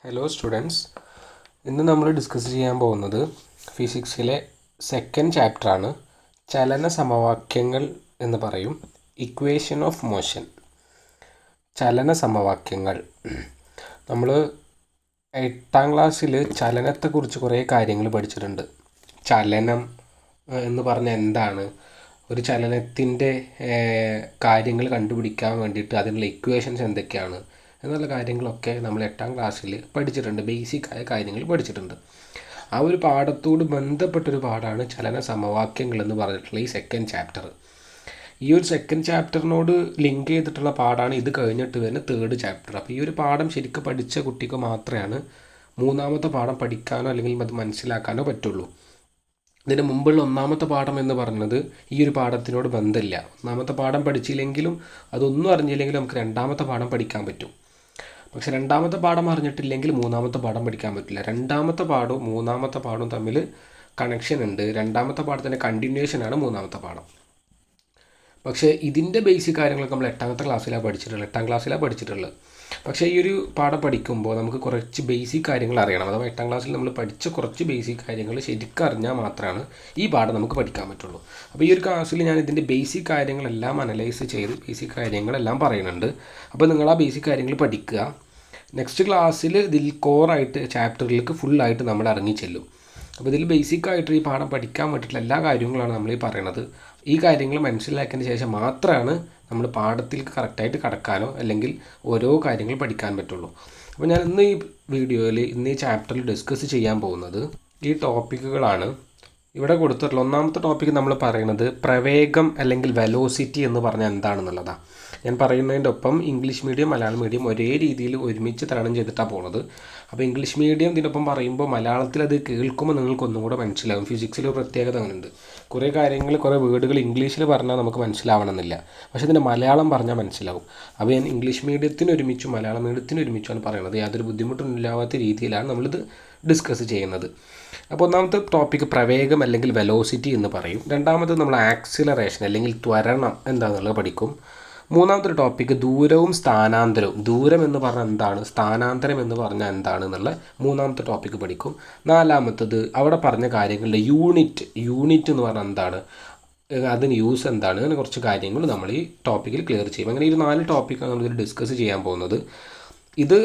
Hello students, ഇന്ന് നമ്മൾ discuss ചെയ്യാൻ പോകുന്നത് ഫിസിക്സിലെ സെക്കൻഡ് ചാപ്റ്ററാണ്. ചലന സമവാക്യങ്ങൾ എന്ന് പറയും. Equation of motion. ചലന സമവാക്യങ്ങൾ. നമ്മൾ 8ാം ക്ലാസ്സിൽ ചലനത്തെക്കുറിച്ച് കുറേ കാര്യങ്ങൾ പഠിച്ചിട്ടുണ്ട്. ചലനം എന്ന് പറഞ്ഞാൽ എന്താണ്, ഒരു ചലനത്തിൻ്റെ കാര്യങ്ങൾ കണ്ടുപിടിക്കാൻ വേണ്ടിയിട്ട് അതിനുള്ള ഇക്വേഷൻസ് എന്തൊക്കെയാണ് എന്നുള്ള കാര്യങ്ങളൊക്കെ നമ്മൾ 8ാം ക്ലാസ്സിൽ പഠിച്ചിട്ടുണ്ട്. ബേസിക്കായ കാര്യങ്ങൾ പഠിച്ചിട്ടുണ്ട്. ആ ഒരു പാഠത്തോട് ബന്ധപ്പെട്ടൊരു പാഠമാണ് ചലന സമവാക്യങ്ങൾ എന്ന് പറഞ്ഞിട്ടുള്ള ഈ സെക്കൻഡ് ചാപ്റ്റർ. ഈ ഒരു സെക്കൻഡ് ചാപ്റ്ററിനോട് ലിങ്ക് ചെയ്തിട്ടുള്ള പാഠമാണ് ഇത് കഴിഞ്ഞിട്ട് വരുന്ന തേർഡ് ചാപ്റ്റർ. അപ്പോൾ ഈ ഒരു പാഠം ശരിക്കും പഠിച്ച കുട്ടിക്ക് മാത്രമാണ് മൂന്നാമത്തെ പാഠം പഠിക്കാനോ അല്ലെങ്കിൽ അത് മനസ്സിലാക്കാനോ പറ്റുള്ളൂ. ഇതിന് മുമ്പുള്ള ഒന്നാമത്തെ പാഠം എന്ന് പറഞ്ഞത് ഈ ഒരു പാഠത്തിനോട് ബന്ധമില്ല. ഒന്നാമത്തെ പാഠം പഠിച്ചില്ലെങ്കിലും അതൊന്നും അറിഞ്ഞില്ലെങ്കിലും നമുക്ക് രണ്ടാമത്തെ പാഠം പഠിക്കാൻ പറ്റും. പക്ഷെ രണ്ടാമത്തെ പാഠം അറിഞ്ഞിട്ടില്ലെങ്കിൽ മൂന്നാമത്തെ പാഠം പഠിക്കാൻ പറ്റില്ല. രണ്ടാമത്തെ പാഠവും മൂന്നാമത്തെ പാഠവും തമ്മിൽ കണക്ഷൻ ഉണ്ട്. രണ്ടാമത്തെ പാഠത്തിൻ്റെ കണ്ടിന്യൂഷനാണ് മൂന്നാമത്തെ പാഠം. പക്ഷേ ഇതിൻ്റെ ബേസിക് കാര്യങ്ങളൊക്കെ നമ്മൾ 8ാമത്തെ ക്ലാസ്സിലാണ് പഠിച്ചിട്ടുള്ളത്. പക്ഷേ ഈ ഒരു പാഠം പഠിക്കുമ്പോൾ നമുക്ക് കുറച്ച് ബേസിക് കാര്യങ്ങൾ അറിയണം. അഥവാ 8ാം ക്ലാസ്സിൽ നമ്മൾ പഠിച്ച കുറച്ച് ബേസിക് കാര്യങ്ങൾ ശരിക്കും അറിഞ്ഞാൽ മാത്രമാണ് ഈ പാഠം നമുക്ക് പഠിക്കാൻ പറ്റുള്ളൂ. അപ്പോൾ ഈ ഒരു ക്ലാസ്സിൽ ഞാൻ ഇതിൻ്റെ ബേസിക് കാര്യങ്ങളെല്ലാം അനലൈസ് ചെയ്ത് ബേസിക് കാര്യങ്ങളെല്ലാം പറയുന്നുണ്ട്. അപ്പോൾ നിങ്ങൾ ആ ബേസിക് കാര്യങ്ങൾ പഠിക്കുക. നെക്സ്റ്റ് ക്ലാസ്സിൽ ഇതിൽ കോറായിട്ട് ചാപ്റ്ററിലേക്ക് ഫുള്ളായിട്ട് നമ്മൾ ഇറങ്ങി ചെല്ലും. അപ്പോൾ ഇതിൽ ബേസിക്കായിട്ട് ഈ പാഠം പഠിക്കാൻ വേണ്ടിയിട്ടുള്ള എല്ലാ കാര്യങ്ങളാണ് നമ്മൾ ഈ പറയുന്നത്. ഈ കാര്യങ്ങൾ മനസ്സിലാക്കിയതിന് ശേഷം മാത്രമാണ് നമ്മൾ പാഠത്തിലേക്ക് കറക്റ്റായിട്ട് കടക്കാനോ അല്ലെങ്കിൽ ഓരോ കാര്യങ്ങൾ പഠിക്കാൻ പറ്റുള്ളൂ. അപ്പോൾ ഞാൻ ഇന്ന് ഈ ചാപ്റ്ററിൽ ഡിസ്കസ് ചെയ്യാൻ പോകുന്നത് ഈ ടോപ്പിക്കുകളാണ്. ഇവിടെ കൊടുത്തിട്ടുള്ള ഒന്നാമത്തെ ടോപ്പിക്ക് നമ്മൾ പറയുന്നത് പ്രവേഗം അല്ലെങ്കിൽ വെലോസിറ്റി എന്ന് പറഞ്ഞാൽ എന്താണെന്നുള്ളതാണ്. ഞാൻ പറയുന്നതിൻ്റെ ഒപ്പം ഇംഗ്ലീഷ് മീഡിയം മലയാളം മീഡിയം ഒരേ രീതിയിൽ ഒരുമിച്ച് തരണം ചെയ്തിട്ടാണ് പോകുന്നത്. അപ്പോൾ ഇംഗ്ലീഷ് മീഡിയം ഇതിനൊപ്പം പറയുമ്പോൾ മലയാളത്തിൽ അത് കേൾക്കുമ്പോൾ നിങ്ങൾക്കൊന്നും കൂടെ മനസ്സിലാവും. ഫിസിക്സിൽ ഒരു പ്രത്യേകത അങ്ങനെയുണ്ട്. കുറേ വേർഡുകൾ ഇംഗ്ലീഷിൽ പറഞ്ഞാൽ നമുക്ക് മനസ്സിലാവണമെന്നില്ല, പക്ഷേ ഇതിൻ്റെ മലയാളം പറഞ്ഞാൽ മനസ്സിലാവും. അപ്പോൾ ഞാൻ ഇംഗ്ലീഷ് മീഡിയത്തിന് ഒരുമിച്ചും മലയാളം മീഡിയത്തിന് ഒരുമിച്ചാണ് പറയുന്നത്. യാതൊരു ബുദ്ധിമുട്ടില്ലാത്ത രീതിയിലാണ് നമ്മളിത് ഡിസ്കസ് ചെയ്യുന്നത്. അപ്പോൾ ഒന്നാമത്തെ ടോപ്പിക്ക് പ്രവേഗം അല്ലെങ്കിൽ വെലോസിറ്റി എന്ന് പറയും. രണ്ടാമത് നമ്മൾ ആക്സിലറേഷൻ അല്ലെങ്കിൽ ത്വരണം എന്താണെന്നുള്ളത് പഠിക്കും. മൂന്നാമത്തെ ടോപ്പിക്ക് ദൂരവും സ്ഥാനാന്തരവും. ദൂരം എന്ന് പറഞ്ഞാൽ എന്താണ്, സ്ഥാനാന്തരം എന്ന് പറഞ്ഞാൽ എന്താണ് എന്നുള്ള മൂന്നാമത്തെ ടോപ്പിക്ക് പഠിക്കും. നാലാമത്തത് അവിടെ പറഞ്ഞ കാര്യങ്ങളുടെ യൂണിറ്റ് എന്ന് പറഞ്ഞാൽ എന്താണ്, അതിന് യൂസ് എന്താണ്, അങ്ങനെ കുറച്ച് കാര്യങ്ങൾ നമ്മൾ ഈ ടോപ്പിക്കിൽ ക്ലിയർ ചെയ്യും. അങ്ങനെ ഈ 4 ടോപ്പിക്കാണ് നമ്മളിതിൽ ഡിസ്കസ് ചെയ്യാൻ പോകുന്നത്. ഇത്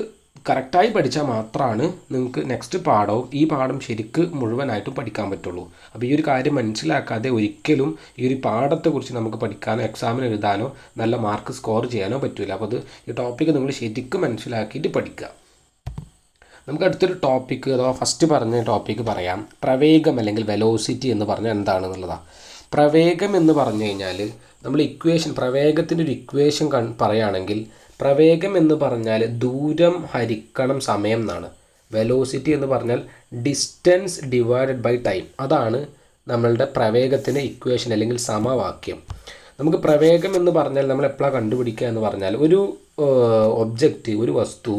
കറക്റ്റായി പഠിച്ചാൽ മാത്രമാണ് നിങ്ങൾക്ക് നെക്സ്റ്റ് പാഠവും ഈ പാഠം ശരിക്ക് മുഴുവനായിട്ടും പഠിക്കാൻ പറ്റുള്ളൂ. അപ്പോൾ ഈ ഒരു കാര്യം മനസ്സിലാക്കാതെ ഒരിക്കലും ഈ ഒരു പാഠത്തെക്കുറിച്ച് നമുക്ക് പഠിക്കാനോ എക്സാമിന് എഴുതാനോ നല്ല മാർക്ക് സ്കോർ ചെയ്യാനോ പറ്റില്ല. അപ്പോൾ ഈ ടോപ്പിക്ക് നിങ്ങൾ ശരിക്കും മനസ്സിലാക്കിയിട്ട് പഠിക്കുക. നമുക്ക് അടുത്തൊരു ടോപ്പിക്ക് അഥവാ ഫസ്റ്റ് പറഞ്ഞ ടോപ്പിക്ക് പറയാം. പ്രവേഗം അല്ലെങ്കിൽ വെലോസിറ്റി എന്ന് പറഞ്ഞാൽ എന്താണെന്നുള്ളതാണ്. പ്രവേഗം എന്ന് പറഞ്ഞു കഴിഞ്ഞാൽ നമ്മൾ പ്രവേഗത്തിൻ്റെ ഒരു ഇക്വേഷൻ പറയുകയാണെങ്കിൽ പ്രവേഗം എന്ന് പറഞ്ഞാൽ ദൂരം ഹരിക്കണം സമയം എന്നാണ്. വെലോസിറ്റി എന്ന് പറഞ്ഞാൽ ഡിസ്റ്റൻസ് ഡിവൈഡഡ് ബൈ ടൈം. അതാണ് നമ്മളുടെ പ്രവേഗത്തിൻ്റെ ഇക്വേഷൻ അല്ലെങ്കിൽ സമവാക്യം. നമുക്ക് പ്രവേഗം എന്ന് പറഞ്ഞാൽ നമ്മൾ എപ്പോഴാണ് കണ്ടുപിടിക്കുക എന്ന് പറഞ്ഞാൽ ഒരു ഒബ്ജക്റ്റ്, ഒരു വസ്തു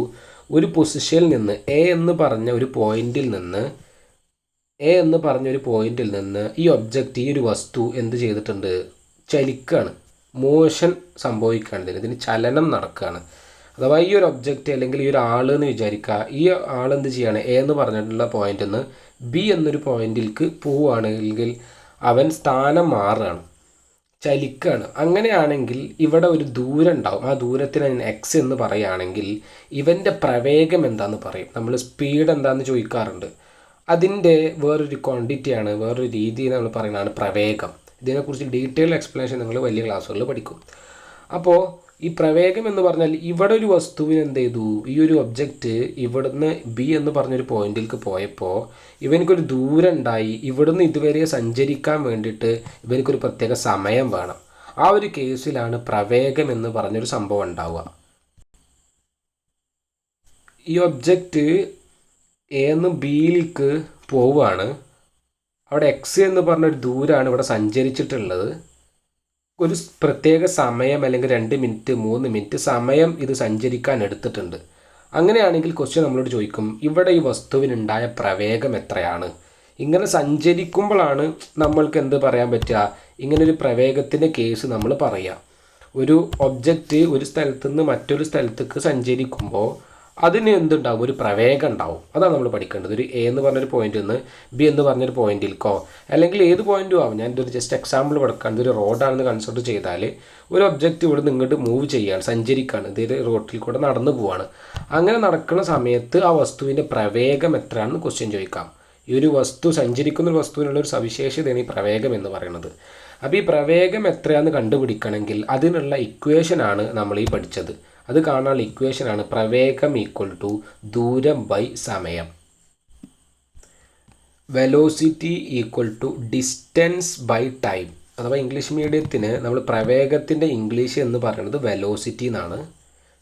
ഒരു പൊസിഷനിൽ നിന്ന് എ എന്ന് പറഞ്ഞ ഒരു പോയിന്റിൽ നിന്ന് ഈ ഒബ്ജക്റ്റ്, ഈ ഒരു വസ്തു എന്ത് ചെയ്തിട്ടുണ്ട്, ചലിക്കുകയാണ്, മോഷൻ സംഭവിക്കുകയാണ്. ഇതിന് ചലനം നടക്കുകയാണ്. അഥവാ ഈ ഒരു ഒബ്ജക്റ്റ് അല്ലെങ്കിൽ ഈ ഒരു ആളെന്ന് വിചാരിക്കുക, ഈ ആളെന്ത് ചെയ്യാണ്, എ എന്ന് പറഞ്ഞിട്ടുള്ള പോയിന്റിൽ നിന്ന് ബി എന്നൊരു പോയിന്റിലേക്ക് പോവുകയാണെങ്കിൽ അവൻ സ്ഥാനം മാറുകയാണ്, ചലിക്കുകയാണ്. അങ്ങനെയാണെങ്കിൽ ഇവിടെ ഒരു ദൂരം ഉണ്ടാവും. ആ ദൂരത്തിന് എക്സ് എന്ന് പറയുകയാണെങ്കിൽ ഇവൻ്റെ പ്രവേഗം എന്താണെന്ന് പറയും. നമ്മൾ സ്പീഡ് എന്താണെന്ന് ചോദിക്കാറുണ്ട്. അതിൻ്റെ വേറൊരു ക്വാണ്ടിറ്റിയാണ്, വേറൊരു രീതി നമ്മൾ പറയുന്നതാണ് പ്രവേഗം. ഇതിനെക്കുറിച്ച് ഡീറ്റെയിൽ എക്സ്പ്ലനേഷൻ നിങ്ങൾ വലിയ ക്ലാസ്സുകളിൽ പഠിക്കും. അപ്പോൾ ഈ പ്രവേഗം എന്ന് പറഞ്ഞാൽ ഇവിടെ ഒരു വസ്തുവിന് എന്ത് ചെയ്തു, ഈ ഒരു ഒബ്ജക്റ്റ് ഇവിടുന്ന് ബി എന്ന് പറഞ്ഞൊരു പോയിന്റിലേക്ക് പോയപ്പോൾ ഇവനക്കൊരു ദൂരം ഉണ്ടായി. ഇവിടുന്ന് ഇതുവരെ സഞ്ചരിക്കാൻ വേണ്ടിയിട്ട് ഇവനക്കൊരു പ്രത്യേക സമയം വേണം. ആ ഒരു കേസിലാണ് പ്രവേഗം എന്ന് പറഞ്ഞൊരു സംഭവം ഉണ്ടാവുക. ഈ ഒബ്ജക്റ്റ് എന്ന് ബിയിലേക്ക് പോവുകയാണ്. അവിടെ എക്സ് എന്ന് പറഞ്ഞൊരു ദൂരമാണ് ഇവിടെ സഞ്ചരിച്ചിട്ടുള്ളത്. ഒരു പ്രത്യേക സമയം അല്ലെങ്കിൽ 2 മിനിറ്റ് 3 മിനിറ്റ് സമയം ഇത് സഞ്ചരിക്കാൻ എടുത്തിട്ടുണ്ട്. അങ്ങനെയാണെങ്കിൽ ക്വസ്റ്റ്യൻ നമ്മളോട് ചോദിക്കും, ഇവിടെ ഈ വസ്തുവിനുണ്ടായ പ്രവേഗം എത്രയാണ്? ഇങ്ങനെ സഞ്ചരിക്കുമ്പോഴാണ് നമ്മൾക്ക് എന്ത് പറയാൻ പറ്റുക, ഇങ്ങനൊരു പ്രവേഗത്തിൻ്റെ കേസ് നമ്മൾ പറയുക. ഒരു ഒബ്ജക്റ്റ് ഒരു സ്ഥലത്തു നിന്ന് മറ്റൊരു സ്ഥലത്തേക്ക് സഞ്ചരിക്കുമ്പോൾ അതിന് എന്തുണ്ടാവും, ഒരു പ്രവേഗം ഉണ്ടാവും. അതാണ് നമ്മൾ പഠിക്കേണ്ടത്. ഒരു എ എന്ന് പറഞ്ഞൊരു പോയിന്റിൽ നിന്ന് ബി എന്ന് പറഞ്ഞൊരു പോയിന്റിലേക്കോ അല്ലെങ്കിൽ ഏത് പോയിന്റും ആവും. ഞാൻ ഇതൊരു ജസ്റ്റ് എക്സാമ്പിൾ കൊടുക്കാൻ, ഇതൊരു റോഡാണെന്ന് കൺസിഡർ ചെയ്താൽ ഒരു ഒബ്ജക്റ്റ് ഇവിടെ നിന്ന് ഇങ്ങോട്ട് മൂവ് ചെയ്യുകയാണ്, സഞ്ചരിക്കുകയാണ്, ഇതൊരു റോട്ടിൽ കൂടെ നടന്നു പോവാണ്. അങ്ങനെ നടക്കുന്ന സമയത്ത് ആ വസ്തുവിൻ്റെ പ്രവേഗം എത്രയാണെന്ന് ക്വസ്റ്റ്യൻ ചോദിക്കാം. ഈ ഒരു വസ്തു, സഞ്ചരിക്കുന്ന ഒരു വസ്തുവിനുള്ള ഒരു സവിശേഷതയാണ് ഈ പ്രവേഗം എന്ന് പറയുന്നത്. അപ്പോൾ ഈ പ്രവേഗം എത്രയാണെന്ന് കണ്ടുപിടിക്കണമെങ്കിൽ അതിനുള്ള ഇക്വേഷനാണ് നമ്മൾ ഈ പഠിച്ചത്. അത് കാണാനുള്ള ഇക്വേഷനാണ് പ്രവേഗം ഈക്വൽ ടു ദൂരം ബൈ സമയം. Velocity equal to distance by time. അഥവാ ഇംഗ്ലീഷ് മീഡിയത്തിന് നമ്മൾ പ്രവേഗത്തിൻ്റെ ഇംഗ്ലീഷ് എന്ന് പറയുന്നത് വെലോസിറ്റി എന്നാണ്,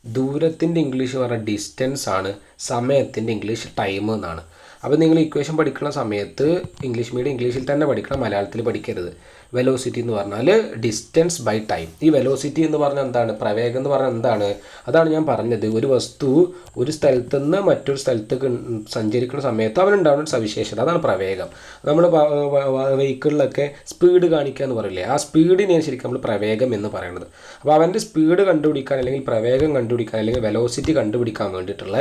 ദൂരത്തിൻ്റെ ഇംഗ്ലീഷ് പറഞ്ഞാൽ ഡിസ്റ്റൻസ് ആണ്, സമയത്തിൻ്റെ ഇംഗ്ലീഷ് ടൈം എന്നാണ്. അപ്പോൾ നിങ്ങൾ ഇക്വേഷൻ പഠിക്കുന്ന സമയത്ത് ഇംഗ്ലീഷ് മീഡിയം ഇംഗ്ലീഷിൽ തന്നെ പഠിക്കണം, മലയാളത്തിൽ പഠിക്കരുത്. വെലോസിറ്റി എന്ന് പറഞ്ഞാൽ ഡിസ്റ്റൻസ് ബൈ ടൈം. ഈ വെലോസിറ്റി എന്ന് പറഞ്ഞാൽ എന്താണ്, പ്രവേഗം എന്ന് പറഞ്ഞാൽ എന്താണ്, അതാണ് ഞാൻ പറഞ്ഞത്. ഒരു വസ്തു ഒരു സ്ഥലത്ത് നിന്ന് മറ്റൊരു സ്ഥലത്തേക്ക് സഞ്ചരിക്കുന്ന സമയത്ത് അവനുണ്ടാവുന്ന ഒരു സവിശേഷത, അതാണ് പ്രവേഗം. നമ്മൾ വെഹിക്കിളിലൊക്കെ സ്പീഡ് കാണിക്കുക എന്ന് പറയില്ലേ, ആ സ്പീഡിനെയാണ് ശരിക്കും നമ്മൾ പ്രവേഗം എന്ന് പറയുന്നത്. അപ്പോൾ അവൻ്റെ സ്പീഡ് കണ്ടുപിടിക്കാൻ അല്ലെങ്കിൽ പ്രവേഗം കണ്ടുപിടിക്കാൻ അല്ലെങ്കിൽ വെലോസിറ്റി കണ്ടുപിടിക്കാൻ വേണ്ടിയിട്ടുള്ള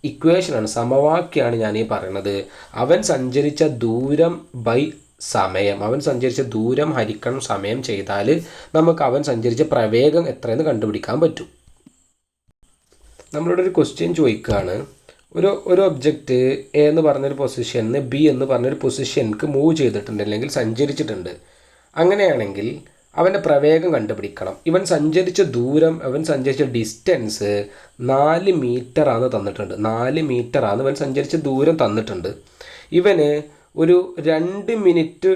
ഇക്വേഷനാണ്, സമവാക്യമാണ് ഞാൻ ഈ പറയുന്നത്. അവൻ സഞ്ചരിച്ച ദൂരം ബൈ സമയം, അവൻ സഞ്ചരിച്ച ദൂരം ഹരിക്കണം സമയം ചെയ്താൽ നമുക്ക് അവൻ സഞ്ചരിച്ച പ്രവേഗം എത്രയെന്ന് കണ്ടുപിടിക്കാൻ പറ്റും. നമ്മളോട് ഒരു ക്വസ്റ്റ്യൻ ചോദിക്കുകയാണ്, ഒരു ഒബ്ജക്റ്റ് എ എന്ന് പറഞ്ഞൊരു പൊസിഷനിൽ ബി എന്ന് പറഞ്ഞൊരു പൊസിഷനിക്ക് മൂവ് ചെയ്തിട്ടുണ്ട് അല്ലെങ്കിൽ സഞ്ചരിച്ചിട്ടുണ്ട്. അങ്ങനെയാണെങ്കിൽ അവൻ്റെ പ്രവേഗം കണ്ടുപിടിക്കണം. ഇവൻ സഞ്ചരിച്ച ദൂരം, അവൻ സഞ്ചരിച്ച ഡിസ്റ്റൻസ് 4 മീറ്ററാണ് തന്നിട്ടുണ്ട്. 4 മീറ്ററാണ് ഇവൻ സഞ്ചരിച്ച ദൂരം തന്നിട്ടുണ്ട്. ഇവന് ഒരു 2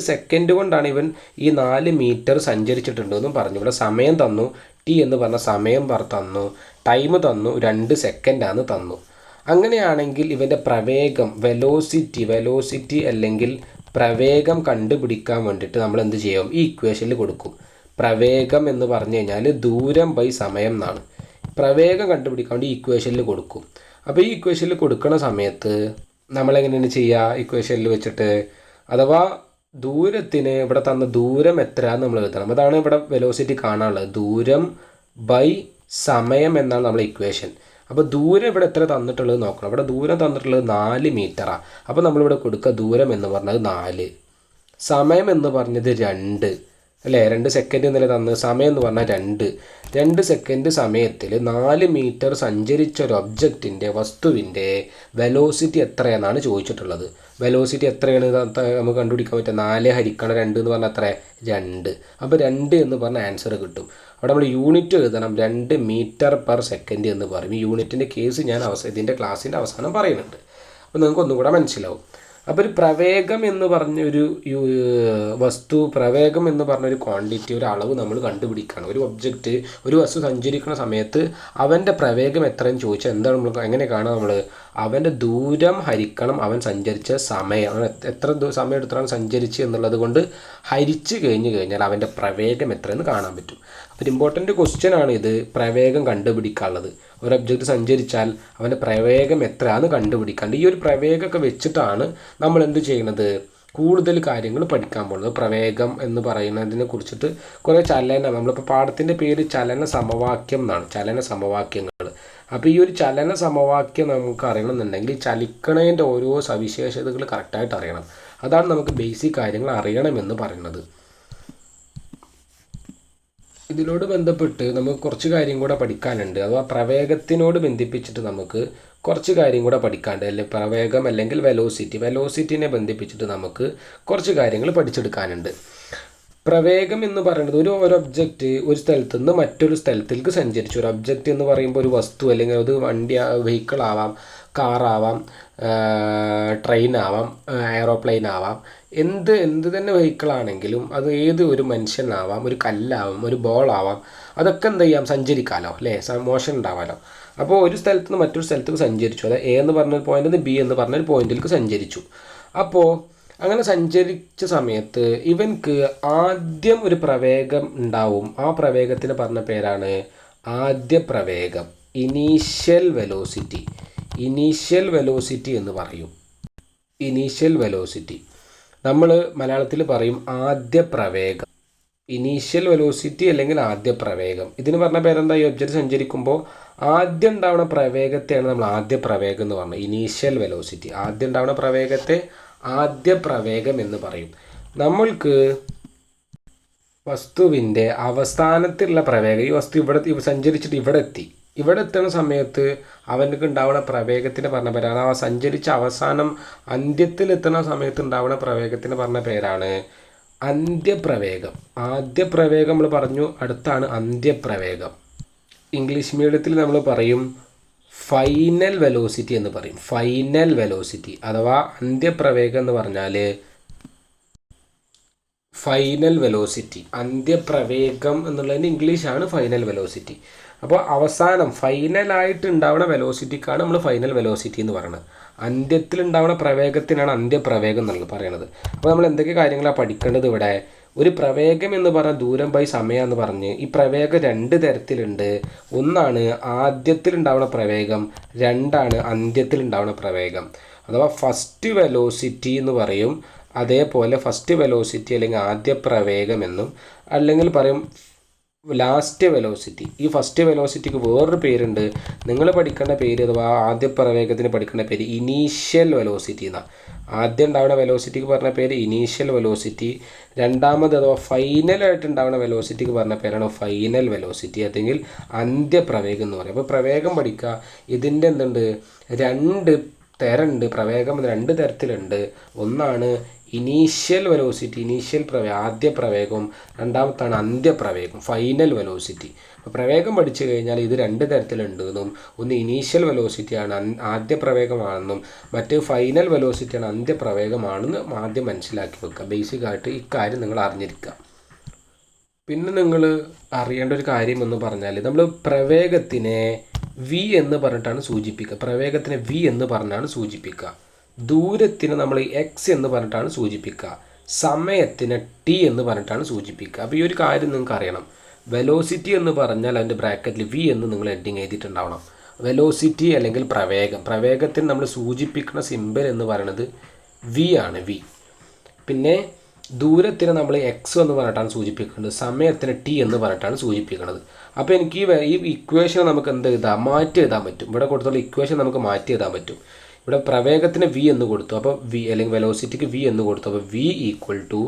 സെക്കൻഡ് കൊണ്ടാണ് ഇവൻ ഈ 4 മീറ്റർ സഞ്ചരിച്ചിട്ടുണ്ടെന്നും പറഞ്ഞു. ഇവിടെ സമയം തന്നു, ടി എന്ന് പറഞ്ഞ സമയം തന്നു, ടൈം തന്നു, 2 സെക്കൻഡാണ് തന്നു. അങ്ങനെയാണെങ്കിൽ ഇവൻ്റെ പ്രവേഗം വെലോസിറ്റി അല്ലെങ്കിൽ പ്രവേഗം കണ്ടുപിടിക്കാൻ വേണ്ടിയിട്ട് നമ്മൾ എന്ത് ചെയ്യും, ഈ ഇക്വേഷനിൽ കൊടുക്കും. പ്രവേഗം എന്ന് പറഞ്ഞു കഴിഞ്ഞാൽ ദൂരം ബൈ സമയം എന്നാണ്. പ്രവേഗം കണ്ടുപിടിക്കാൻ വേണ്ടി ഇക്വേഷനിൽ കൊടുക്കും. അപ്പോൾ ഈ ഇക്വേഷനിൽ കൊടുക്കുന്ന സമയത്ത് നമ്മളെങ്ങനെയാണ് ചെയ്യുക, ഇക്വേഷനിൽ വെച്ചിട്ട് അഥവാ ദൂരത്തിന് ഇവിടെ തന്ന ദൂരം എത്രയാണെന്ന് നമ്മൾ എഴുതണം. അതാണ് ഇവിടെ വെലോസിറ്റി കാണാനുള്ളത്, ദൂരം ബൈ സമയം എന്നാണ് നമ്മളെ ഇക്വേഷൻ. അപ്പോൾ ദൂരം ഇവിടെ എത്ര തന്നിട്ടുള്ളത് നോക്കണം. ഇവിടെ ദൂരം തന്നിട്ടുള്ളത് 4 മീറ്ററാണ്. അപ്പോൾ നമ്മളിവിടെ കൊടുക്കുക ദൂരം എന്ന് പറഞ്ഞത് 4, സമയം എന്ന് പറഞ്ഞത് 2 അല്ലേ, 2 സെക്കൻഡ് എന്നല്ലേ തന്നത്, സമയം എന്ന് പറഞ്ഞാൽ 2 സെക്കൻഡ് സമയത്തിൽ 4 മീറ്റർ സഞ്ചരിച്ച ഒരു ഒബ്ജക്റ്റിൻ്റെ വസ്തുവിൻ്റെ വെലോസിറ്റി എത്രയെന്നാണ് ചോദിച്ചിട്ടുള്ളത്. വെലോസിറ്റി എത്രയാണ് നമുക്ക് കണ്ടുപിടിക്കാൻ പറ്റുക, 4 ഹരിക്കണം 2 എന്ന് പറഞ്ഞാൽ എത്ര, 2. അപ്പോൾ 2 എന്ന് പറഞ്ഞ ആൻസർ കിട്ടും. അവിടെ നമ്മൾ യൂണിറ്റ് എഴുതണം, 2 മീറ്റർ പെർ സെക്കൻഡ് എന്ന് പറയും. ഈ യൂണിറ്റിൻ്റെ കേസ് ഞാൻ ഇതിൻ്റെ ക്ലാസ്സിൻ്റെ അവസാനം പറയുന്നുണ്ട്, അപ്പോൾ നിങ്ങൾക്ക് ഒന്നും കൂടെ മനസ്സിലാവും. അപ്പോൾ ഒരു പ്രവേഗം എന്ന് പറഞ്ഞൊരു വസ്തു, പ്രവേഗം എന്ന് പറഞ്ഞൊരു ക്വാണ്ടിറ്റി, ഒരു അളവ് നമ്മൾ കണ്ടുപിടിക്കണം. ഒരു വസ്തു സഞ്ചരിക്കുന്ന സമയത്ത് അവൻ്റെ പ്രവേഗം എത്രയെന്ന് ചോദിച്ചാൽ എന്താണ് നമ്മൾ എങ്ങനെ കാണുക, നമ്മൾ അവൻ്റെ ദൂരം ഹരിക്കണം അവൻ സഞ്ചരിച്ച സമയം, അവൻ എത്ര സമയം എടുത്താണ് സഞ്ചരിച്ച് എന്നുള്ളത് കൊണ്ട് ഹരിച്ച് കഴിഞ്ഞാൽ അവൻ്റെ പ്രവേഗം എത്രയെന്ന് കാണാൻ പറ്റും. അപ്പോൾ ഇമ്പോർട്ടൻ്റ് ക്വസ്റ്റ്യൻ ആണ് ഇത്, പ്രവേഗം കണ്ടുപിടിക്കാനുള്ളത്. ഒരു ഒബ്ജക്റ്റ് സഞ്ചരിച്ചാൽ അവൻ്റെ പ്രവേഗം എത്രയാണെന്ന് കണ്ടുപിടിക്കാണ്ട് ഈ ഒരു പ്രവേഗമൊക്കെ വെച്ചിട്ടാണ് നമ്മൾ എന്ത് ചെയ്യുന്നത്, കൂടുതൽ കാര്യങ്ങൾ പഠിക്കാൻ പോകുന്നത്. പ്രവേഗം എന്ന് പറയുന്നതിനെ കുറിച്ചിട്ട് കുറേ നമ്മളിപ്പോൾ പാഠത്തിൻ്റെ പേര് ചലന സമവാക്യം എന്നാണ്, ചലന സമവാക്യങ്ങൾ. അപ്പോൾ ഈ ഒരു ചലന സമവാക്യം നമുക്ക് അറിയണമെന്നുണ്ടെങ്കിൽ ഈ ചലിക്കണതിൻ്റെ ഓരോ സവിശേഷതകൾ കറക്റ്റായിട്ട് അറിയണം. അതാണ് നമുക്ക് ബേസിക് കാര്യങ്ങൾ അറിയണമെന്ന് പറയുന്നത്. ഇതിനോട് ബന്ധപ്പെട്ട് നമുക്ക് കുറച്ച് കാര്യം കൂടെ പഠിക്കാനുണ്ട്. അഥവാ പ്രവേഗത്തിനോട് ബന്ധിപ്പിച്ചിട്ട് നമുക്ക് കുറച്ച് കാര്യം കൂടെ പഠിക്കാണ്ട്, അല്ലെങ്കിൽ പ്രവേഗം അല്ലെങ്കിൽ വെലോസിറ്റിനെ ബന്ധിപ്പിച്ചിട്ട് നമുക്ക് കുറച്ച് കാര്യങ്ങൾ പഠിച്ചെടുക്കാനുണ്ട്. പ്രവേഗം എന്ന് പറയുന്നത് ഒരു ഒബ്ജക്റ്റ് ഒരു സ്ഥലത്ത് നിന്ന് മറ്റൊരു സ്ഥലത്തേക്ക് സഞ്ചരിച്ചു. ഒരു ഒബ്ജക്റ്റ് എന്ന് പറയുമ്പോൾ ഒരു വസ്തു അല്ലെങ്കിൽ അത് വെഹിക്കിൾ ആവാം, കാറാവാം, ട്രെയിൻ ആവാം, എയറോപ്ലെയിൻ ആവാം, എന്ത് തന്നെ വെഹിക്കിളാണെങ്കിലും അത് ഒരു മനുഷ്യനാവാം, ഒരു കല്ലാവാം, ഒരു ബോളാവാം, അതൊക്കെ എന്ത് ചെയ്യാം, സഞ്ചരിക്കാമല്ലോ അല്ലേ, മോഷൻ ഉണ്ടാവാമല്ലോ. അപ്പോൾ ഒരു സ്ഥലത്ത് നിന്ന് മറ്റൊരു സ്ഥലത്തേക്ക് സഞ്ചരിച്ചു, അതായത് എ എന്ന് പറഞ്ഞൊരു പോയിന്റിൽ നിന്ന് ബി എന്ന് പറഞ്ഞൊരു പോയിന്റിലേക്ക് സഞ്ചരിച്ചു. അപ്പോൾ അങ്ങനെ സഞ്ചരിച്ച സമയത്ത് ഇവൻക്ക് ആദ്യം ഒരു പ്രവേഗം ഉണ്ടാവും. ആ പ്രവേഗത്തിന് പറഞ്ഞ പേരാണ് ആദ്യ പ്രവേഗം, ഇനീഷ്യൽ വെലോസിറ്റി എന്ന് പറയും. ഇനീഷ്യൽ വെലോസിറ്റി നമ്മൾ മലയാളത്തിൽ പറയും ആദ്യ പ്രവേഗം. ഇനീഷ്യൽ വെലോസിറ്റി അല്ലെങ്കിൽ ആദ്യ പ്രവേഗം. ഇതിന് പറഞ്ഞ പേരെന്താ? ഈ ഒബ്ജക്റ്റ് സഞ്ചരിക്കുമ്പോൾ ആദ്യം ഉണ്ടാവുന്ന പ്രവേഗത്തെയാണ് നമ്മൾ ആദ്യ പ്രവേഗം എന്ന് പറഞ്ഞത്. ഇനീഷ്യൽ വെലോസിറ്റി, ആദ്യം ഉണ്ടാവുന്ന പ്രവേഗത്തെ ആദ്യ പ്രവേഗം എന്ന് പറയും. നമ്മൾക്ക് വസ്തുവിൻ്റെ അവസാനത്തിലുള്ള പ്രവേഗം, ഈ വസ്തു ഇവിടെ സഞ്ചരിച്ചിട്ട് ഇവിടെ എത്തുന്ന സമയത്ത് അവനക്ക് ഉണ്ടാവുന്ന പ്രവേഗത്തിന് പറഞ്ഞ പേരാണ്, ആ സഞ്ചരിച്ച അവസാനം അന്ത്യത്തിലെത്തുന്ന സമയത്ത് ഉണ്ടാവുന്ന പ്രവേഗത്തിന് പറഞ്ഞ പേരാണ് അന്ത്യപ്രവേഗം. ആദ്യപ്രവേഗം നമ്മൾ പറഞ്ഞു, അടുത്താണ് അന്ത്യപ്രവേഗം. ഇംഗ്ലീഷ് മീഡിയത്തിൽ നമ്മൾ പറയും ഫൈനൽ വെലോസിറ്റി എന്ന് പറയും. ഫൈനൽ വെലോസിറ്റി അഥവാ അന്ത്യപ്രവേഗം എന്ന് പറഞ്ഞാൽ ഫൈനൽ വെലോസിറ്റി, അന്ത്യപ്രവേഗം എന്നുള്ളതിന് ഇംഗ്ലീഷാണ് ഫൈനൽ വെലോസിറ്റി. അപ്പോൾ അവസാനം ഫൈനലായിട്ട് ഉണ്ടാവുന്ന വെലോസിറ്റിക്കാണ് നമ്മൾ ഫൈനൽ വെലോസിറ്റി എന്ന് പറയുന്നത്. അന്ത്യത്തിലുണ്ടാവുന്ന പ്രവേഗത്തിനാണ് അന്ത്യപ്രവേഗം എന്നുള്ളത് പറയുന്നത്. അപ്പോൾ നമ്മൾ എന്തൊക്കെ കാര്യങ്ങളാണ് പഠിക്കേണ്ടത് ഇവിടെ? ഒരു പ്രവേഗം എന്ന് പറഞ്ഞാൽ ദൂരം ബൈ സമയം എന്ന് പറഞ്ഞ്, ഈ പ്രവേഗം രണ്ട് തരത്തിലുണ്ട്. ഒന്നാണ് ആദ്യത്തിലുണ്ടാവുന്ന പ്രവേഗം, രണ്ടാണ് അന്ത്യത്തിലുണ്ടാവുന്ന പ്രവേഗം. അഥവാ ഫസ്റ്റ് വെലോസിറ്റി എന്ന് പറയും, അതേപോലെ ഫസ്റ്റ് വെലോസിറ്റി അല്ലെങ്കിൽ ആദ്യ പ്രവേഗം എന്നും, അല്ലെങ്കിൽ പറയും ലാസ്റ്റ് വെലോസിറ്റി. ഈ ഫസ്റ്റ് വെലോസിറ്റിക്ക് വേറൊരു പേരുണ്ട്, നിങ്ങൾ പഠിക്കേണ്ട പേര് അഥവാ ആദ്യ പ്രവേഗത്തിന് പഠിക്കേണ്ട പേര് ഇനീഷ്യൽ വെലോസിറ്റി എന്നാണ്. ആദ്യം ഉണ്ടാവുന്ന വെലോസിറ്റിക്ക് പറഞ്ഞ പേര് ഇനീഷ്യൽ വെലോസിറ്റി. രണ്ടാമത് അഥവാ ഫൈനലായിട്ട് ഉണ്ടാവുന്ന വെലോസിറ്റിക്ക് പറഞ്ഞ പേരാണ് ഫൈനൽ വെലോസിറ്റി അല്ലെങ്കിൽ അന്ത്യപ്രവേഗം എന്ന് പറയും. അപ്പോൾ പ്രവേഗം പഠിക്കുക. ഇതിൻ്റെ എന്തുണ്ട്? രണ്ട് തരമുണ്ട്. പ്രവേഗം രണ്ട് തരത്തിലുണ്ട്. ഒന്നാണ് ഇനീഷ്യൽ വെലോസിറ്റി, ഇനീഷ്യൽ ആദ്യ പ്രവേഗം. രണ്ടാമത്താണ് അന്ത്യപ്രവേഗം, ഫൈനൽ വെലോസിറ്റി. അപ്പോൾ പ്രവേഗം പഠിച്ചു കഴിഞ്ഞാൽ ഇത് രണ്ട് തരത്തിലുണ്ടെന്നും, ഒന്ന് ഇനീഷ്യൽ വെലോസിറ്റിയാണ് ആദ്യ പ്രവേഗമാണെന്നും, മറ്റ് ഫൈനൽ വെലോസിറ്റിയാണ് അന്ത്യപ്രവേഗമാണെന്ന് ആദ്യം മനസ്സിലാക്കി വെക്കുക. ബേസിക്കായിട്ട് ഇക്കാര്യം നിങ്ങൾ അറിഞ്ഞിരിക്കുക. പിന്നെ നിങ്ങൾ അറിയേണ്ട ഒരു കാര്യം എന്ന് പറഞ്ഞാൽ, നമ്മൾ പ്രവേഗത്തിനെ വി എന്ന് പറഞ്ഞിട്ടാണ് സൂചിപ്പിക്കുക. പ്രവേഗത്തിനെ വി എന്ന് പറഞ്ഞാണ് സൂചിപ്പിക്കുക. ദൂരത്തിന് നമ്മൾ എക്സ് എന്ന് പറഞ്ഞിട്ടാണ് സൂചിപ്പിക്കുക. സമയത്തിന് ടി എന്ന് പറഞ്ഞിട്ടാണ് സൂചിപ്പിക്കുക. അപ്പോൾ ഈ ഒരു കാര്യം നിങ്ങൾക്ക് അറിയണം. വെലോസിറ്റി എന്ന് പറഞ്ഞാൽ അതിൻ്റെ ബ്രാക്കറ്റിൽ വി എന്ന് നിങ്ങൾ ഹെഡിങ് എഴുതിയിട്ടുണ്ടാവണം. വെലോസിറ്റി അല്ലെങ്കിൽ പ്രവേഗം, പ്രവേഗത്തിന് നമ്മൾ സൂചിപ്പിക്കുന്ന സിമ്പൽ എന്ന് പറയുന്നത് വി ആണ്, വി. പിന്നെ ദൂരത്തിന് നമ്മൾ എക്സ് എന്ന് പറഞ്ഞിട്ടാണ് സൂചിപ്പിക്കുന്നത്, സമയത്തിന് ടി എന്ന് പറഞ്ഞിട്ടാണ് സൂചിപ്പിക്കുന്നത്. അപ്പോൾ എനിക്ക് ഈ ഇക്വേഷൻ നമുക്ക് എന്ത് എഴുതാം? മാറ്റി എഴുതാൻ പറ്റും. ഇവിടെ കൊടുത്തുള്ള ഇക്വേഷൻ നമുക്ക് മാറ്റി എഴുതാൻ പറ്റും. ഇവിടെ പ്രവേഗത്തിന് വി എന്ന് കൊടുത്തു, അപ്പോൾ വി അല്ലെങ്കിൽ വെലോസിറ്റിക്ക് വി എന്ന് കൊടുത്തു. അപ്പോൾ V equal to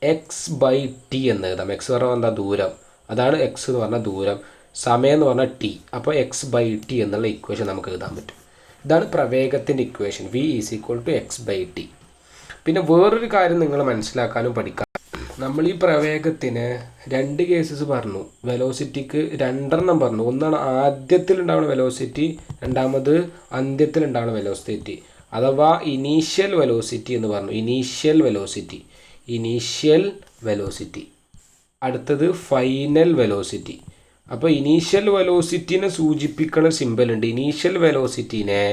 X by T എന്ന് എഴുതാം. എക്സ് എന്ന് പറഞ്ഞാൽ എന്താ? ദൂരം. അതാണ് എക്സ് എന്ന് പറഞ്ഞാൽ ദൂരം, സമയം എന്ന് പറഞ്ഞാൽ ടി. അപ്പോൾ എക്സ് ബൈ ടി എന്നുള്ള ഇക്വേഷൻ നമുക്ക് എഴുതാൻ പറ്റും. ഇതാണ് പ്രവേഗത്തിൻ്റെ equation, V is equal to X by T. പിന്നെ വേറൊരു കാര്യം നിങ്ങൾ മനസ്സിലാക്കാനും പഠിക്കാം. നമ്മൾ ഈ പ്രവേഗത്തിന് രണ്ട് കേസസ് പറഞ്ഞു. വെലോസിറ്റിക്ക് രണ്ടെണ്ണം പറഞ്ഞു. ഒന്നാണ് ആദ്യത്തിലുണ്ടാവുന്ന വെലോസിറ്റി, രണ്ടാമത് അന്ത്യത്തിലുണ്ടാവുന്ന വെലോസിറ്റി അഥവാ ഇനീഷ്യൽ വെലോസിറ്റി എന്ന് പറഞ്ഞു. Initial velocity, initial velocity. അടുത്തത് ഫൈനൽ വെലോസിറ്റി. അപ്പോൾ ഇനീഷ്യൽ വെലോസിറ്റിനെ സൂചിപ്പിക്കുന്ന സിമ്പൽ ഉണ്ട്. ഇനീഷ്യൽ വെലോസിറ്റിനെ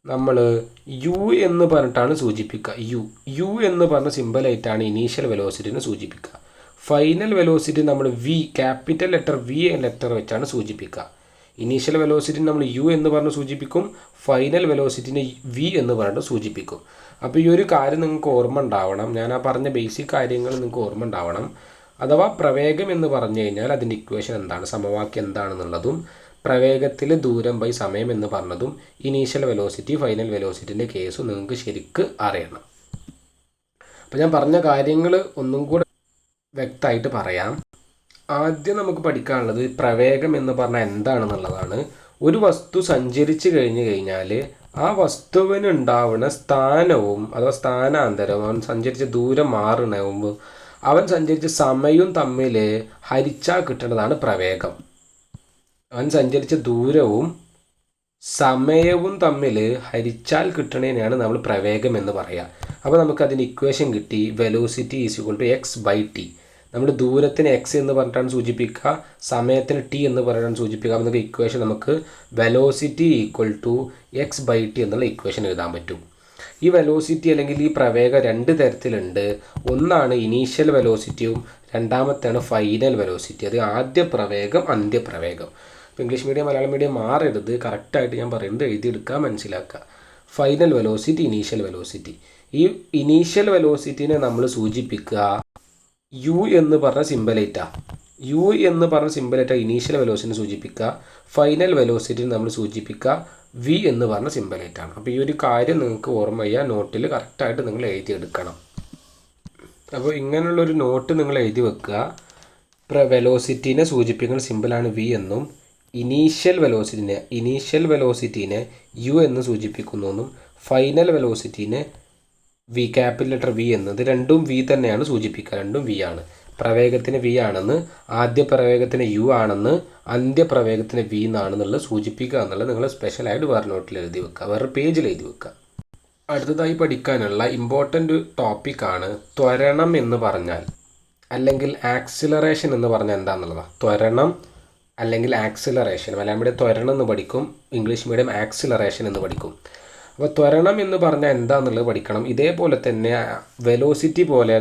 നമ്മൾ യു എന്ന് പറഞ്ഞിട്ടാണ് സൂചിപ്പിക്കുക. യു എന്ന് പറഞ്ഞ സിമ്പലായിട്ടാണ് ഇനീഷ്യൽ വെലോസിറ്റിനെ സൂചിപ്പിക്കുക. ഫൈനൽ വെലോസിറ്റി നമ്മൾ V, capital letter V letter വെച്ചാണ് സൂചിപ്പിക്കുക. ഇനീഷ്യൽ വെലോസിറ്റി നമ്മൾ യു എന്ന് പറഞ്ഞ് സൂചിപ്പിക്കും, ഫൈനൽ വെലോസിറ്റിനെ വി എന്ന് പറഞ്ഞിട്ട് സൂചിപ്പിക്കും. അപ്പോൾ ഈ ഒരു കാര്യം നിങ്ങൾക്ക് ഓർമ്മ ഉണ്ടാവണം. ഞാൻ ആ പറഞ്ഞ ബേസിക് കാര്യങ്ങൾ നിങ്ങൾക്ക് ഓർമ്മ ഉണ്ടാവണം. അഥവാ പ്രവേഗം എന്ന് പറഞ്ഞു കഴിഞ്ഞാൽ അതിൻ്റെ ഇക്വേഷൻ എന്താണ്, സമവാക്യം എന്താണെന്നുള്ളതും, പ്രവേഗത്തിൽ ദൂരം ബൈ സമയം എന്ന് പറഞ്ഞതും, ഇനീഷ്യൽ വെലോസിറ്റി ഫൈനൽ വെലോസിറ്റിൻ്റെ കേസും നിങ്ങൾക്ക് ശരിക്ക് അറിയണം. അപ്പോൾ ഞാൻ പറഞ്ഞ കാര്യങ്ങൾ ഒന്നും കൂടെ വ്യക്തമായിട്ട് പറയാം. ആദ്യം നമുക്ക് പഠിക്കാനുള്ളത് പ്രവേഗം എന്ന് പറഞ്ഞാൽ എന്താണെന്നുള്ളതാണ്. ഒരു വസ്തു സഞ്ചരിച്ച് കഴിഞ്ഞാൽ ആ വസ്തുവിന് ഉണ്ടാവുന്ന സ്ഥാനവും അഥവാ സ്ഥാനാന്തരവും, അവൻ സഞ്ചരിച്ച ദൂരം മാറണവും അവൻ സഞ്ചരിച്ച സമയവും തമ്മിൽ ഹരിച്ചാൽ കിട്ടേണ്ടതാണ് പ്രവേഗം. അവൻ സഞ്ചരിച്ച ദൂരവും സമയവും തമ്മിൽ ഹരിച്ചാൽ കിട്ടണേനെയാണ് നമ്മൾ പ്രവേഗം എന്ന് പറയുക. അപ്പോൾ നമുക്കതിന് ഇക്വേഷൻ കിട്ടി. Velocity is equal to X by T. നമ്മൾ ദൂരത്തിന് എക്സ് എന്ന് പറഞ്ഞിട്ടാണ് സൂചിപ്പിക്കുക, സമയത്തിന് ടി എന്ന് പറഞ്ഞിട്ടാണ് സൂചിപ്പിക്കുക. നമുക്ക് ഇക്വേഷൻ നമുക്ക് velocity equal to X by T എന്നുള്ള ഇക്വേഷൻ എഴുതാൻ പറ്റും. ഈ വെലോസിറ്റി അല്ലെങ്കിൽ ഈ പ്രവേഗം രണ്ട് തരത്തിലുണ്ട്. ഒന്നാണ് ഇനീഷ്യൽ വെലോസിറ്റിയും രണ്ടാമത്തെയാണ് ഫൈനൽ വെലോസിറ്റി. അത് ആദ്യ പ്രവേഗം, അന്ത്യപ്രവേഗം. ഇപ്പോൾ ഇംഗ്ലീഷ് മീഡിയം മലയാളം മീഡിയം മാറരുത്. കറക്റ്റായിട്ട് ഞാൻ പറയുന്നത് എഴുതിയെടുക്കുക, മനസ്സിലാക്കുക. Final velocity, initial velocity. ഈ ഇനീഷ്യൽ വെലോസിറ്റിനെ നമ്മൾ സൂചിപ്പിക്കുക യു എന്ന് പറഞ്ഞ സിമ്പലേറ്റാണ്. യു എന്ന് പറഞ്ഞ സിമ്പലേറ്റാണ് ഇനീഷ്യൽ വെലോസിറ്റിനെ സൂചിപ്പിക്കുക. ഫൈനൽ വെലോസിറ്റിനെ നമ്മൾ സൂചിപ്പിക്കുക വി എന്ന് പറഞ്ഞ സിമ്പലേറ്റാണ്. അപ്പോൾ ഈ ഒരു കാര്യം നിങ്ങൾക്ക് ഓർമ്മ ചെയ്യുക, നോട്ടിൽ കറക്റ്റായിട്ട് നിങ്ങൾ എഴുതിയെടുക്കണം. അപ്പോൾ ഇങ്ങനെയുള്ളൊരു നോട്ട് നിങ്ങൾ എഴുതി വെക്കുക. വെലോസിറ്റിനെ സൂചിപ്പിക്കുന്ന സിമ്പിളാണ് വി എന്നും ഇനീഷ്യൽ വെലോസിറ്റിനെ യു എന്ന് സൂചിപ്പിക്കുന്നു എന്നും ഫൈനൽ വെലോസിറ്റിനെ വി ക്യാപിറ്റൽ ലെറ്റർ വി എന്നത് രണ്ടും വി തന്നെയാണ് സൂചിപ്പിക്കുക. രണ്ടും വി ആണ്. പ്രവേഗത്തിന് വി ആണെന്ന്, ആദ്യ പ്രവേഗത്തിന് യു ആണെന്ന്, അന്ത്യപ്രവേഗത്തിന് വി എന്നാണെന്നുള്ളത് സൂചിപ്പിക്കുക എന്നുള്ളത് നിങ്ങൾ സ്പെഷ്യലായിട്ട് വേറെ നോട്ടിൽ എഴുതി വെക്കുക, വേറെ പേജിൽ എഴുതി വെക്കുക. അടുത്തതായി പഠിക്കാനുള്ള ഇമ്പോർട്ടൻ്റ് ടോപ്പിക്കാണ് ത്വരണം എന്ന് പറഞ്ഞാൽ, അല്ലെങ്കിൽ ആക്സിലറേഷൻ എന്ന് പറഞ്ഞാൽ എന്താണെന്നുള്ളതാണ്. ത്വരണം അല്ലെങ്കിൽ ആക്സിലറേഷൻ, മലയാളം മീഡിയം ത്വരണം എന്ന് പഠിക്കും, ഇംഗ്ലീഷ് മീഡിയം ആക്സിലറേഷൻ എന്ന് പഠിക്കും. അപ്പോൾ ത്വരണം എന്ന് പറഞ്ഞാൽ എന്താണെന്നുള്ളത് പഠിക്കണം. ഇതേപോലെ തന്നെ വെലോസിറ്റി പോലെ,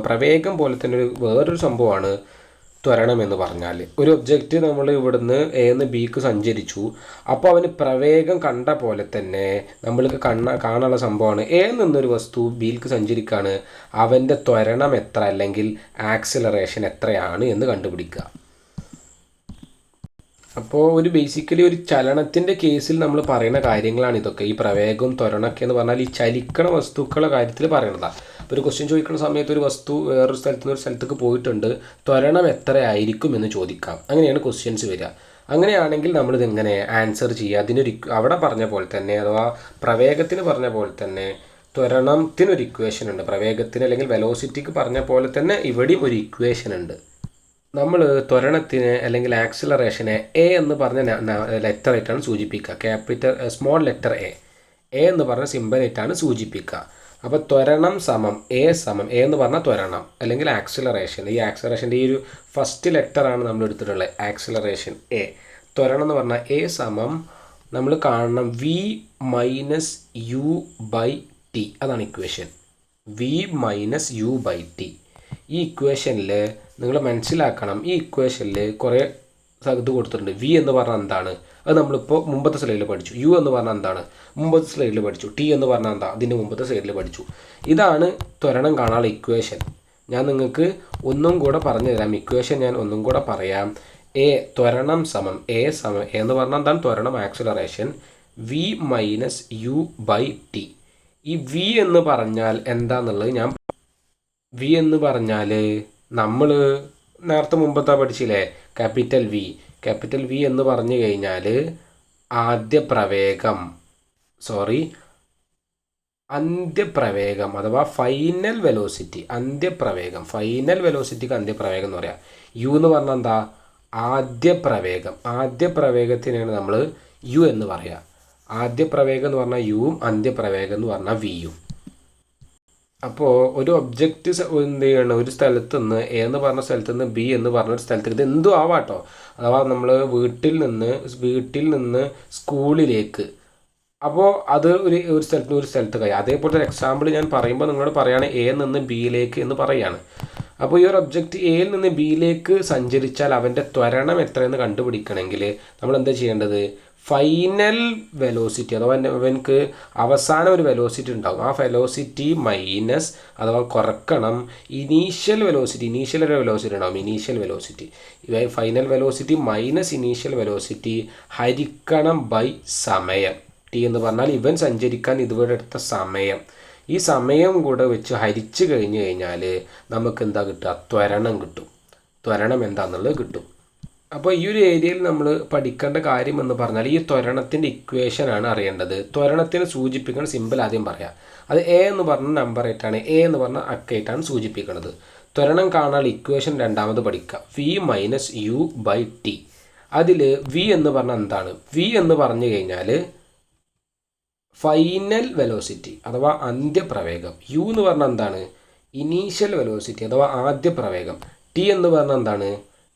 പ്രവേഗം പോലെ തന്നെ വേറൊരു സംഭവമാണ് ത്വരണം എന്ന് പറഞ്ഞാൽ. ഒരു ഒബ്ജക്റ്റ് നമ്മൾ ഇവിടുന്ന് എന്ന് ബിക്ക് സഞ്ചരിച്ചു, അപ്പോൾ അവന് പ്രവേഗം കണ്ട പോലെ തന്നെ നമ്മൾക്ക് കാണാനുള്ള സംഭവമാണ് എ നിന്നൊരു വസ്തു ബിക്ക് സഞ്ചരിക്കുകയാണ്, അവൻ്റെ ത്വരണം എത്ര അല്ലെങ്കിൽ ആക്സിലറേഷൻ എത്രയാണ് എന്ന് കണ്ടുപിടിക്കുക. അപ്പോൾ ബേസിക്കലി ഒരു ചലനത്തിൻ്റെ കേസിൽ നമ്മൾ പറയുന്ന കാര്യങ്ങളാണ് ഇതൊക്കെ. ഈ പ്രവേഗവും ത്വരണമൊക്കെ എന്ന് പറഞ്ഞാൽ ഈ ചലിക്കണ വസ്തുക്കളുടെ കാര്യത്തിൽ പറയുന്നതാണ്. അപ്പോൾ ഒരു ക്വസ്റ്റ്യൻ ചോദിക്കുന്ന സമയത്ത് ഒരു വസ്തു വേറൊരു സ്ഥലത്ത് നിന്ന് ഒരു സ്ഥലത്തേക്ക് പോയിട്ടുണ്ട്, ത്വരണം എത്രയായിരിക്കും എന്ന് ചോദിക്കാം. അങ്ങനെയാണ് ക്വസ്റ്റ്യൻസ് വരിക. അങ്ങനെയാണെങ്കിൽ നമ്മളിതെങ്ങനെ ആൻസർ ചെയ്യുക? അതിനൊരു അവിടെ പറഞ്ഞ പോലെ തന്നെ, അഥവാ പ്രവേഗത്തിന് പറഞ്ഞ പോലെ തന്നെ ത്വരണത്തിനൊരു ഇക്വേഷൻ ഉണ്ട്. പ്രവേഗത്തിന് അല്ലെങ്കിൽ വെലോസിറ്റിക്ക് പറഞ്ഞ പോലെ തന്നെ ഇവിടെയും ഒരു ഇക്വേഷൻ ഉണ്ട്. നമ്മൾ ത്വരണത്തിന് അല്ലെങ്കിൽ ആക്സിലറേഷനെ എ എന്ന് പറഞ്ഞ ലെറ്ററായിട്ടാണ് സൂചിപ്പിക്കുക. സ്മോൾ ലെറ്റർ എ എന്ന് പറഞ്ഞ സിമ്പലായിട്ടാണ് സൂചിപ്പിക്കുക. അപ്പോൾ ത്വരണം സമം എ എന്ന് പറഞ്ഞാൽ ത്വരണം അല്ലെങ്കിൽ ആക്സിലറേഷൻ. ഈ ആക്സിലറേഷൻ്റെ ഈ ഒരു ഫസ്റ്റ് ലെറ്ററാണ് നമ്മൾ എടുത്തിട്ടുള്ളത്, ആക്സിലറേഷൻ എ. ത്വരണം എന്ന് പറഞ്ഞാൽ എ സമം നമ്മൾ കാണണം V minus U by T. അതാണ് equation, V minus U by T. ഈ ഇക്വേഷനിൽ നിങ്ങൾ മനസ്സിലാക്കണം, ഈ ഇക്വേഷനിൽ കുറേ ഇത് കൊടുത്തിട്ടുണ്ട്. വി എന്ന് പറഞ്ഞാൽ എന്താണ്, അത് നമ്മളിപ്പോൾ മുമ്പത്തെ സ്ലൈഡിൽ പഠിച്ചു. യു എന്ന് പറഞ്ഞാൽ എന്താണ്, മുമ്പത്തെ സ്ലൈഡിൽ പഠിച്ചു. ടി എന്ന് പറഞ്ഞാൽ എന്താ, അതിൻ്റെ മുമ്പത്തെ സ്ലൈഡിൽ പഠിച്ചു. ഇതാണ് ത്വരണം കാണാനുള്ള ഇക്വേഷൻ. ഞാൻ നിങ്ങൾക്ക് ഒന്നും കൂടെ പറഞ്ഞു തരാം. ഇക്വേഷൻ ഞാൻ ഒന്നും കൂടെ പറയാം. ത്വരണം സമം എ എന്ന് പറഞ്ഞാൽ എന്താണ്, ത്വരണം acceleration V minus U by T. ഈ വി എന്ന് പറഞ്ഞാൽ എന്താണെന്നുള്ളത് വി എന്ന് പറഞ്ഞാൽ നമ്മൾ നേരത്തെ മുമ്പത്തെ പഠിച്ചില്ലേ, ക്യാപിറ്റൽ വി എന്ന് പറഞ്ഞു കഴിഞ്ഞാൽ അന്ത്യപ്രവേഗം അഥവാ ഫൈനൽ വെലോസിറ്റി. ഫൈനൽ വെലോസിറ്റിക്ക് അന്ത്യപ്രവേഗം എന്ന് പറയാം. യു എന്ന് പറഞ്ഞാൽ എന്താ, ആദ്യപ്രവേഗത്തിനാണ് നമ്മൾ യു എന്ന് പറയുക. ആദ്യപ്രവേഗം എന്ന് പറഞ്ഞാൽ യുവും അന്ത്യപ്രവേഗം എന്ന് പറഞ്ഞാൽ വിയും. അപ്പോൾ ഒരു ഒബ്ജക്റ്റ് എന്ത് ചെയ്യണം, ഒരു സ്ഥലത്ത് നിന്ന് എ എന്ന് പറഞ്ഞ സ്ഥലത്ത് നിന്ന് ബി എന്ന് പറഞ്ഞൊരു സ്ഥലത്തേക്ക്, ഇത് എന്തും ആവാട്ടോ, അഥവാ നമ്മൾ വീട്ടിൽ നിന്ന് സ്കൂളിലേക്ക്, അപ്പോൾ അത് ഒരു സ്ഥലത്ത് കഴിയും. അതേപോലത്തെ ഒരു എക്സാമ്പിൾ ഞാൻ പറയുമ്പോൾ നിങ്ങളോട് പറയുകയാണ് എ നിന്ന് ബിയിലേക്ക് എന്ന് പറയുകയാണ്. അപ്പോൾ ഈ ഒരു ഒബ്ജക്റ്റ് എയിൽ നിന്ന് ബിയിലേക്ക് സഞ്ചരിച്ചാൽ അവൻ്റെ ത്വരണം എത്രയെന്ന് കണ്ടുപിടിക്കണമെങ്കിൽ നമ്മൾ എന്താ ചെയ്യേണ്ടത്, ഫൈനൽ വെലോസിറ്റി അഥവാ അവനക്ക് അവസാനം ഒരു വെലോസിറ്റി ഉണ്ടാകും, ആ വെലോസിറ്റി മൈനസ് അഥവാ കുറക്കണം ഇനീഷ്യൽ വെലോസിറ്റി ഉണ്ടാകും. Initial velocity final velocity minus initial velocity ഹരിക്കണം ബൈ സമയം. ടി എന്ന് പറഞ്ഞാൽ ഇവൻ സഞ്ചരിക്കാൻ ഇതുവരെ എടുത്ത സമയം. ഈ സമയം കൂടെ വെച്ച് ഹരിച്ചു കഴിഞ്ഞാൽ നമുക്ക് എന്താ കിട്ടുക, ത്വരണം കിട്ടും. ത്വരണം എന്താണെന്നുള്ളത് കിട്ടും. അപ്പോൾ ഈ ഒരു ഏരിയയിൽ നമ്മൾ പഠിക്കേണ്ട കാര്യം എന്ന് പറഞ്ഞാൽ ഈ ത്വരണത്തിൻ്റെ ഇക്വേഷനാണ് അറിയേണ്ടത്. ത്വരണത്തിന് സൂചിപ്പിക്കുന്ന സിമ്പിൾ ആദ്യം പറയാം. അത് എ എന്ന് പറഞ്ഞ നമ്പറായിട്ടാണ്, എ എന്ന് പറഞ്ഞ അക്കമായിട്ടാണ് സൂചിപ്പിക്കുന്നത്. ത്വരണം കാണാൻ ഇക്വേഷൻ രണ്ടാമത് പഠിക്കുക, V minus U by T. അതിൽ വി എന്ന് പറഞ്ഞാൽ എന്താണ്, വി എന്ന് പറഞ്ഞു കഴിഞ്ഞാൽ ഫൈനൽ വെലോസിറ്റി അഥവാ അന്ത്യപ്രവേഗം. യു എന്ന് പറഞ്ഞാൽ എന്താണ്, ഇനീഷ്യൽ വെലോസിറ്റി അഥവാ ആദ്യ പ്രവേഗം. ടി എന്ന് പറഞ്ഞാൽ എന്താണ്,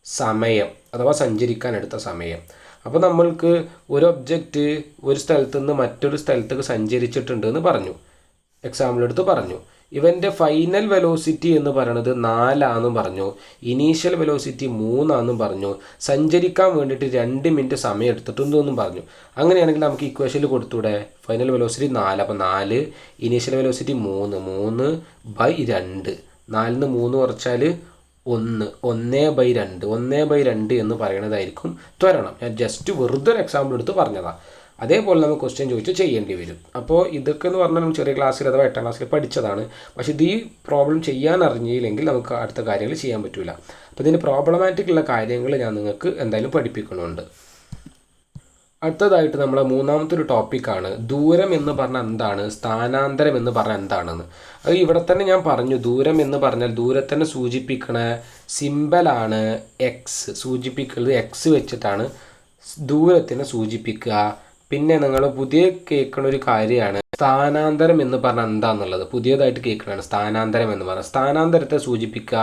സമയം അഥവാ സഞ്ചരിക്കാൻ എടുത്ത സമയം. അപ്പോൾ നമ്മൾക്ക് ഒരു ഒബ്ജക്റ്റ് ഒരു സ്ഥലത്ത് നിന്ന് മറ്റൊരു സ്ഥലത്തേക്ക് സഞ്ചരിച്ചിട്ടുണ്ട് എന്ന് പറഞ്ഞു, എക്സാമ്പിൾ എടുത്ത് പറഞ്ഞു. ഇവൻ്റെ ഫൈനൽ വെലോസിറ്റി എന്ന് പറയുന്നത് 4 പറഞ്ഞു, ഇനീഷ്യൽ വെലോസിറ്റി 3 പറഞ്ഞു, സഞ്ചരിക്കാൻ വേണ്ടിയിട്ട് 2 മിനിറ്റ് സമയം എടുത്തിട്ടുണ്ടെന്നും പറഞ്ഞു. അങ്ങനെയാണെങ്കിൽ നമുക്ക് ഇക്വേഷനിൽ കൊടുത്തൂടെ? ഫൈനൽ വെലോസിറ്റി 4, അപ്പോൾ 4, ഇനീഷ്യൽ വെലോസിറ്റി 3/2, 4ന് 3 കുറച്ചാൽ 1, 1/2, 1/2 എന്ന് പറയുന്നതായിരിക്കും ത്വരണം. ഞാൻ ജസ്റ്റ് വെറുതെ ഒരു എക്സാമ്പിൾ എടുത്ത് പറഞ്ഞതാണ്. അതേപോലെ നമുക്ക് ക്വസ്റ്റ്യൻ ചോദിച്ച് ചെയ്യേണ്ടി വരും. അപ്പോൾ ഇതൊക്കെ എന്ന് പറഞ്ഞാൽ നമ്മൾ ചെറിയ ക്ലാസ്സിൽ അഥവാ 8ാം ക്ലാസ്സിൽ പഠിച്ചതാണ്. പക്ഷേ ഇത് ഈ പ്രോബ്ലം ചെയ്യാൻ അറിഞ്ഞില്ലെങ്കിൽ നമുക്ക് അടുത്ത കാര്യങ്ങൾ ചെയ്യാൻ പറ്റില്ല. അപ്പോൾ ഇതിന് പ്രോബ്ലമാറ്റിക് ഉള്ള കാര്യങ്ങൾ ഞാൻ നിങ്ങൾക്ക് എന്തായാലും പഠിപ്പിക്കുന്നുണ്ട്. അടുത്തതായിട്ട് നമ്മളെ മൂന്നാമത്തെ ഒരു ടോപ്പിക്കാണ് ദൂരം എന്ന് പറഞ്ഞാൽ എന്താണ്, സ്ഥാനാന്തരം എന്ന് പറഞ്ഞാൽ എന്താണെന്ന്. അത് ഇവിടെ തന്നെ ഞാൻ പറഞ്ഞു. ദൂരം എന്ന് പറഞ്ഞാൽ ദൂരത്തിനെ സൂചിപ്പിക്കണ സിമ്പലാണ് എക്സ്. സൂചിപ്പിക്കുന്നത് എക്സ് വെച്ചിട്ടാണ് ദൂരത്തിനെ സൂചിപ്പിക്കുക. പിന്നെ നിങ്ങൾ പുതിയ കേൾക്കുന്ന ഒരു കാര്യമാണ് സ്ഥാനാന്തരം എന്ന് പറഞ്ഞാൽ എന്താണെന്നുള്ളത്. പുതിയതായിട്ട് കേൾക്കുന്നതാണ് സ്ഥാനാന്തരം എന്ന് പറഞ്ഞാൽ. സ്ഥാനാന്തരത്തെ സൂചിപ്പിക്കുക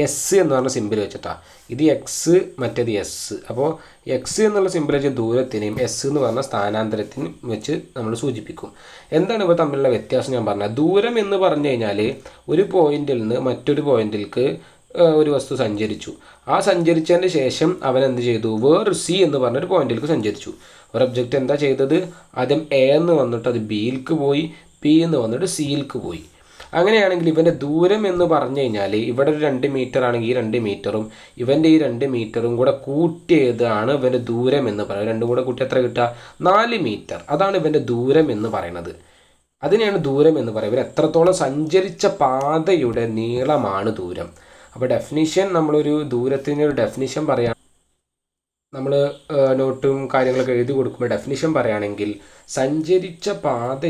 എസ് എന്ന് പറഞ്ഞ സിമ്പിൾ വെച്ചിട്ടാണ്. ഇത് എക്സ്, മറ്റേത് എസ്. അപ്പോൾ എക്സ് എന്നുള്ള സിമ്പിൾ വെച്ച് ദൂരത്തിനെയും എസ് എന്ന് പറഞ്ഞ സ്ഥാനാന്തരത്തിനും വെച്ച് നമ്മൾ സൂചിപ്പിക്കും. എന്താണ് ഇവ തമ്മിലുള്ള വ്യത്യാസം ഞാൻ പറഞ്ഞത്? ദൂരം എന്ന് പറഞ്ഞു കഴിഞ്ഞാൽ ഒരു പോയിന്റിൽ നിന്ന് മറ്റൊരു പോയിന്റിലേക്ക് ഒരു വസ്തു സഞ്ചരിച്ചു. ആ സഞ്ചരിച്ചതിന് ശേഷം അവൻ എന്ത് ചെയ്തു? വേറൊരു സി എന്ന് പറഞ്ഞൊരു പോയിന്റിലേക്ക് സഞ്ചരിച്ചു. ഒരു ഒബ്ജക്റ്റ് എന്താ ചെയ്തത്? ആദ്യം എ എന്ന് വന്നിട്ട് അത് ബിയിലേക്ക് പോയി, പി എന്ന് വന്നിട്ട് സിയിലേക്ക് പോയി. അങ്ങനെയാണെങ്കിൽ ഇവൻ്റെ ദൂരം എന്ന് പറഞ്ഞു കഴിഞ്ഞാൽ ഇവിടെ ഒരു 2 മീറ്റർ ആണെങ്കിൽ ഈ 2 മീറ്ററും ഇവൻ്റെ ഈ 2 മീറ്ററും കൂടെ കൂട്ടിയതാണ് ഇവൻ്റെ ദൂരം എന്ന് പറയുന്നത്. രണ്ടും കൂടെ കൂട്ടി എത്ര കിട്ടുക? 4 മീറ്റർ. അതാണ് ഇവൻ്റെ ദൂരം എന്ന് പറയുന്നത്. അതിനെയാണ് ദൂരം എന്ന് പറയുന്നത്. ഇവർ എത്രത്തോളം സഞ്ചരിച്ച പാതയുടെ നീളമാണ് ദൂരം. അപ്പോൾ ഡെഫിനിഷൻ, നമ്മളൊരു ദൂരത്തിന് ഒരു ഡെഫിനിഷൻ പറയാം. നമ്മൾ നോട്ടും കാര്യങ്ങളൊക്കെ എഴുതി കൊടുക്കുമ്പോൾ ഡെഫിനിഷൻ പറയുകയാണെങ്കിൽ സഞ്ചരിച്ച പാത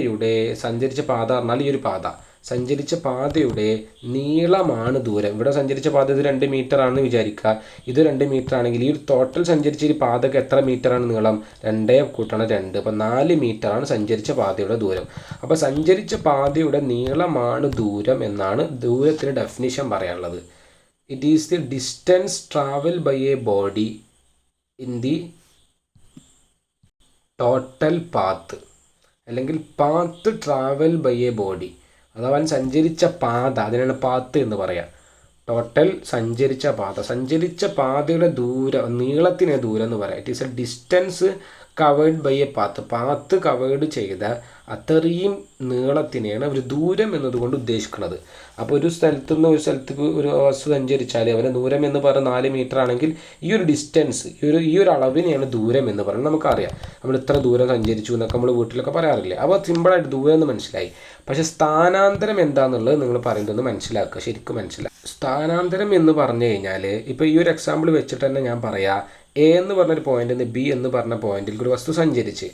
പറഞ്ഞാൽ ഈ ഒരു പാത, സഞ്ചരിച്ച പാതയുടെ നീളമാണ് ദൂരം. ഇവിടെ സഞ്ചരിച്ച പാത ഇത് 2 മീറ്റർ ആണെന്ന് വിചാരിക്കുക. ഇത് 2 മീറ്റർ ആണെങ്കിൽ ഈ ഒരു ടോട്ടൽ സഞ്ചരിച്ച ഈ പാതയ്ക്ക് എത്ര മീറ്ററാണ് നീളം? 2 കൂട്ടണം 2, അപ്പോൾ 4 മീറ്ററാണ് സഞ്ചരിച്ച പാതയുടെ ദൂരം. അപ്പോൾ സഞ്ചരിച്ച പാതയുടെ നീളമാണ് ദൂരം എന്നാണ് ദൂരത്തിന് ഡെഫിനിഷൻ പറയാനുള്ളത്. It is the distance travel by a body in the total path, അല്ലെങ്കിൽ path travel by a body. അഥവാ സഞ്ചരിച്ച പാത, അതിനാണ് പാത്ത് എന്ന് പറയാം. ടോട്ടൽ സഞ്ചരിച്ച പാതയുടെ നീളത്തിനെ ദൂരം എന്ന് പറയാം. It is a distance covered by a path covered ചെയ്ത അത്രയും നീളത്തിനെയാണ് അവർ ദൂരം എന്നതുകൊണ്ട് ഉദ്ദേശിക്കുന്നത്. അപ്പോൾ ഒരു സ്ഥലത്തു നിന്ന് ഒരു സ്ഥലത്തേക്ക് ഒരു വസ്തു സഞ്ചരിച്ചാൽ അവൻ്റെ ദൂരം എന്ന് പറയുന്നത് 4 മീറ്റർ ആണെങ്കിൽ ഈ ഒരു ഡിസ്റ്റൻസ്, ഈ ഒരു അളവിനെയാണ് ദൂരം എന്ന് പറയുന്നത്. നമുക്കറിയാം നമ്മൾ ഇത്ര ദൂരം സഞ്ചരിച്ചു എന്നൊക്കെ നമ്മൾ വീട്ടിലൊക്കെ പറയാറില്ലേ. അപ്പോൾ സിമ്പിളായിട്ട് ദൂരം എന്ന് മനസ്സിലായി. പക്ഷേ സ്ഥാനാന്തരം എന്താണെന്നുള്ളത് നിങ്ങൾ പറയുന്നത് മനസ്സിലാക്കുക, ശരിക്കും മനസ്സിലാക്കുക. സ്ഥാനാന്തരം എന്ന് പറഞ്ഞു കഴിഞ്ഞാൽ ഇപ്പോൾ ഈ ഒരു എക്സാമ്പിൾ വെച്ചിട്ട് തന്നെ ഞാൻ പറയാം. എ എന്ന് പറഞ്ഞൊരു പോയിന്റിൽ നിന്ന് ബി എന്ന് പറഞ്ഞ പോയിന്റിലേക്ക് ഒരു വസ്തു സഞ്ചരിച്ച്,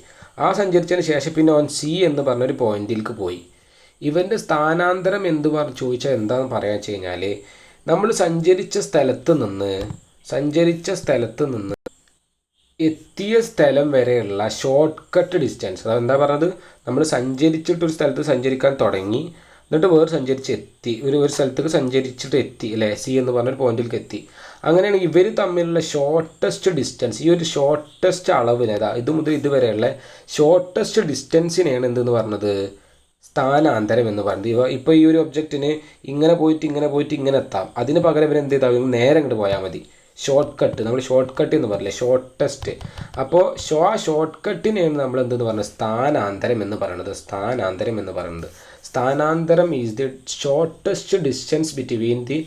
ആ സഞ്ചരിച്ചതിന് ശേഷം പിന്നെ ഓൻ സി എന്ന് പറഞ്ഞൊരു പോയിന്റിലേക്ക് പോയി. ഇവൻ്റെ സ്ഥാനാന്തരം ചോദിച്ചാൽ എന്താണെന്ന് പറയാൻ വെച്ച് കഴിഞ്ഞാൽ നമ്മൾ സഞ്ചരിച്ച സ്ഥലത്ത് നിന്ന് എത്തിയ സ്ഥലം വരെയുള്ള ഷോർട്ട് കട്ട് ഡിസ്റ്റൻസ്. അതെന്താ പറഞ്ഞത്? നമ്മൾ സഞ്ചരിച്ചിട്ടൊരു സ്ഥലത്ത് സഞ്ചരിക്കാൻ തുടങ്ങി, എന്നിട്ട് വേറെ സഞ്ചരിച്ചെത്തി, ഒരു സ്ഥലത്തേക്ക് സഞ്ചരിച്ചിട്ട് എത്തി അല്ലേ, സി എന്ന് പറഞ്ഞൊരു പോയിന്റിലേക്ക് എത്തി. അങ്ങനെയാണ് ഇവർ തമ്മിലുള്ള ഷോർട്ടസ്റ്റ് ഡിസ്റ്റൻസ്, ഈ ഒരു ഷോർട്ടസ്റ്റ് അളവിന്, ഇത് മുതൽ ഇതുവരെയുള്ള ഷോർട്ടസ്റ്റ് ഡിസ്റ്റൻസിനെയാണ് എന്തെന്ന് പറഞ്ഞത്? സ്ഥാനാന്തരം എന്ന് പറയുന്നത്. ഇപ്പോൾ ഈ ഒരു ഒബ്ജക്റ്റിന് ഇങ്ങനെ പോയിട്ട് ഇങ്ങനെ എത്താം. അതിന് പകരം ഇവർ എന്ത് ചെയ്താൽ നേരെ അങ്ങോട്ട് പോയാൽ മതി. ഷോർട്ട് കട്ട്, നമ്മൾ ഷോർട്ട് കട്ട് എന്ന് പറയില്ലേ, ഷോർട്ടസ്റ്റ്. അപ്പോൾ ആ ഷോർട്ട് കട്ടിനെയാണ് നമ്മൾ എന്തെന്ന് പറയുന്നത്? സ്ഥാനാന്തരം എന്ന് പറയുന്നത്. സ്ഥാനാന്തരം is the shortest distance between the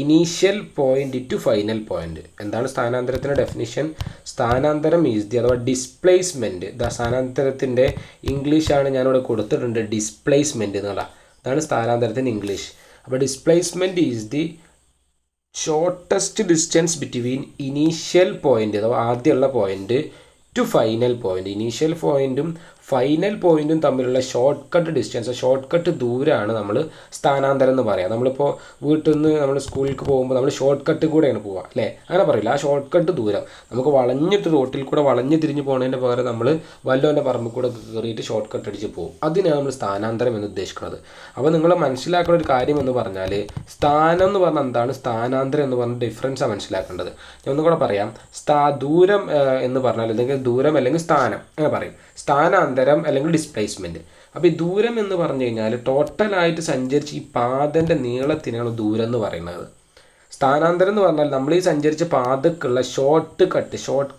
initial point to final point. എന്താണ് സ്ഥാനാന്തരത്തിൻ്റെ ഡെഫിനിഷൻ? സ്ഥാനാന്തരം ഈസ് ദി, അഥവാ ഡിസ്പ്ലേസ്മെൻറ്റ്. സ്ഥാനാന്തരത്തിൻ്റെ ഇംഗ്ലീഷാണ് ഞാനിവിടെ കൊടുത്തിട്ടുണ്ട്, ഡിസ്പ്ലേസ്മെൻറ്റ് എന്നുള്ള. അതാണ് സ്ഥാനാന്തരത്തിൻ്റെ ഇംഗ്ലീഷ്. അപ്പോൾ displacement is the shortest distance between initial point, അഥവാ ആദ്യമുള്ള point, to final point. Initial പോയിന്റും ഫൈനൽ പോയിന്റും തമ്മിലുള്ള shortcut distance, shortcut ദൂരമാണ് നമ്മൾ സ്ഥാനാന്തരം എന്ന് പറയാം. നമ്മളിപ്പോൾ വീട്ടിൽ നിന്ന് നമ്മൾ സ്കൂളിലേക്ക് പോകുമ്പോൾ നമ്മൾ ഷോർട്ട് കട്ട് കൂടെയാണ് പോവുക അല്ലേ, അങ്ങനെ പറയില്ല. ആ ഷോർട്ട് കട്ട് ദൂരം നമുക്ക് വളഞ്ഞിട്ട് റോട്ടിൽ കൂടെ വളഞ്ഞ് തിരിഞ്ഞ് പോകുന്നതിൻ്റെ പകരം നമ്മൾ വല്ലവൻ്റെ പറമ്പിൽ കൂടെ കയറിയിട്ട് ഷോർട്ട് കട്ട് അടിച്ച് പോകും. അതിനാണ് നമ്മൾ സ്ഥാനാന്തരം എന്ന് ഉദ്ദേശിക്കുന്നത്. അപ്പോൾ നിങ്ങൾ മനസ്സിലാക്കുന്ന ഒരു കാര്യം എന്ന് പറഞ്ഞാൽ സ്ഥാനം എന്ന് പറഞ്ഞാൽ എന്താണ്, സ്ഥാനാന്തരം എന്ന് പറഞ്ഞ ഡിഫറൻസാണ് മനസ്സിലാക്കേണ്ടത്. ഞാൻ ഒന്നും കൂടെ പറയാം. ദൂരം എന്ന് പറഞ്ഞാൽ അല്ലെങ്കിൽ ദൂരം അല്ലെങ്കിൽ സ്ഥാനം അങ്ങനെ പറയും. സ്ഥാനാന്തരം സ്ഥാനാന്തരം അല്ലെങ്കിൽ ഡിസ്പ്ലേസ്മെൻറ്റ്. അപ്പോൾ ഈ ദൂരം എന്ന് പറഞ്ഞു കഴിഞ്ഞാൽ ടോട്ടലായിട്ട് സഞ്ചരിച്ച ഈ പാതൻ്റെ നീളത്തിനാണ് ദൂരം എന്ന് പറയുന്നത്. സ്ഥാനാന്തരം എന്ന് പറഞ്ഞാൽ നമ്മൾ ഈ സഞ്ചരിച്ച പാതക്കുള്ള ഷോർട്ട്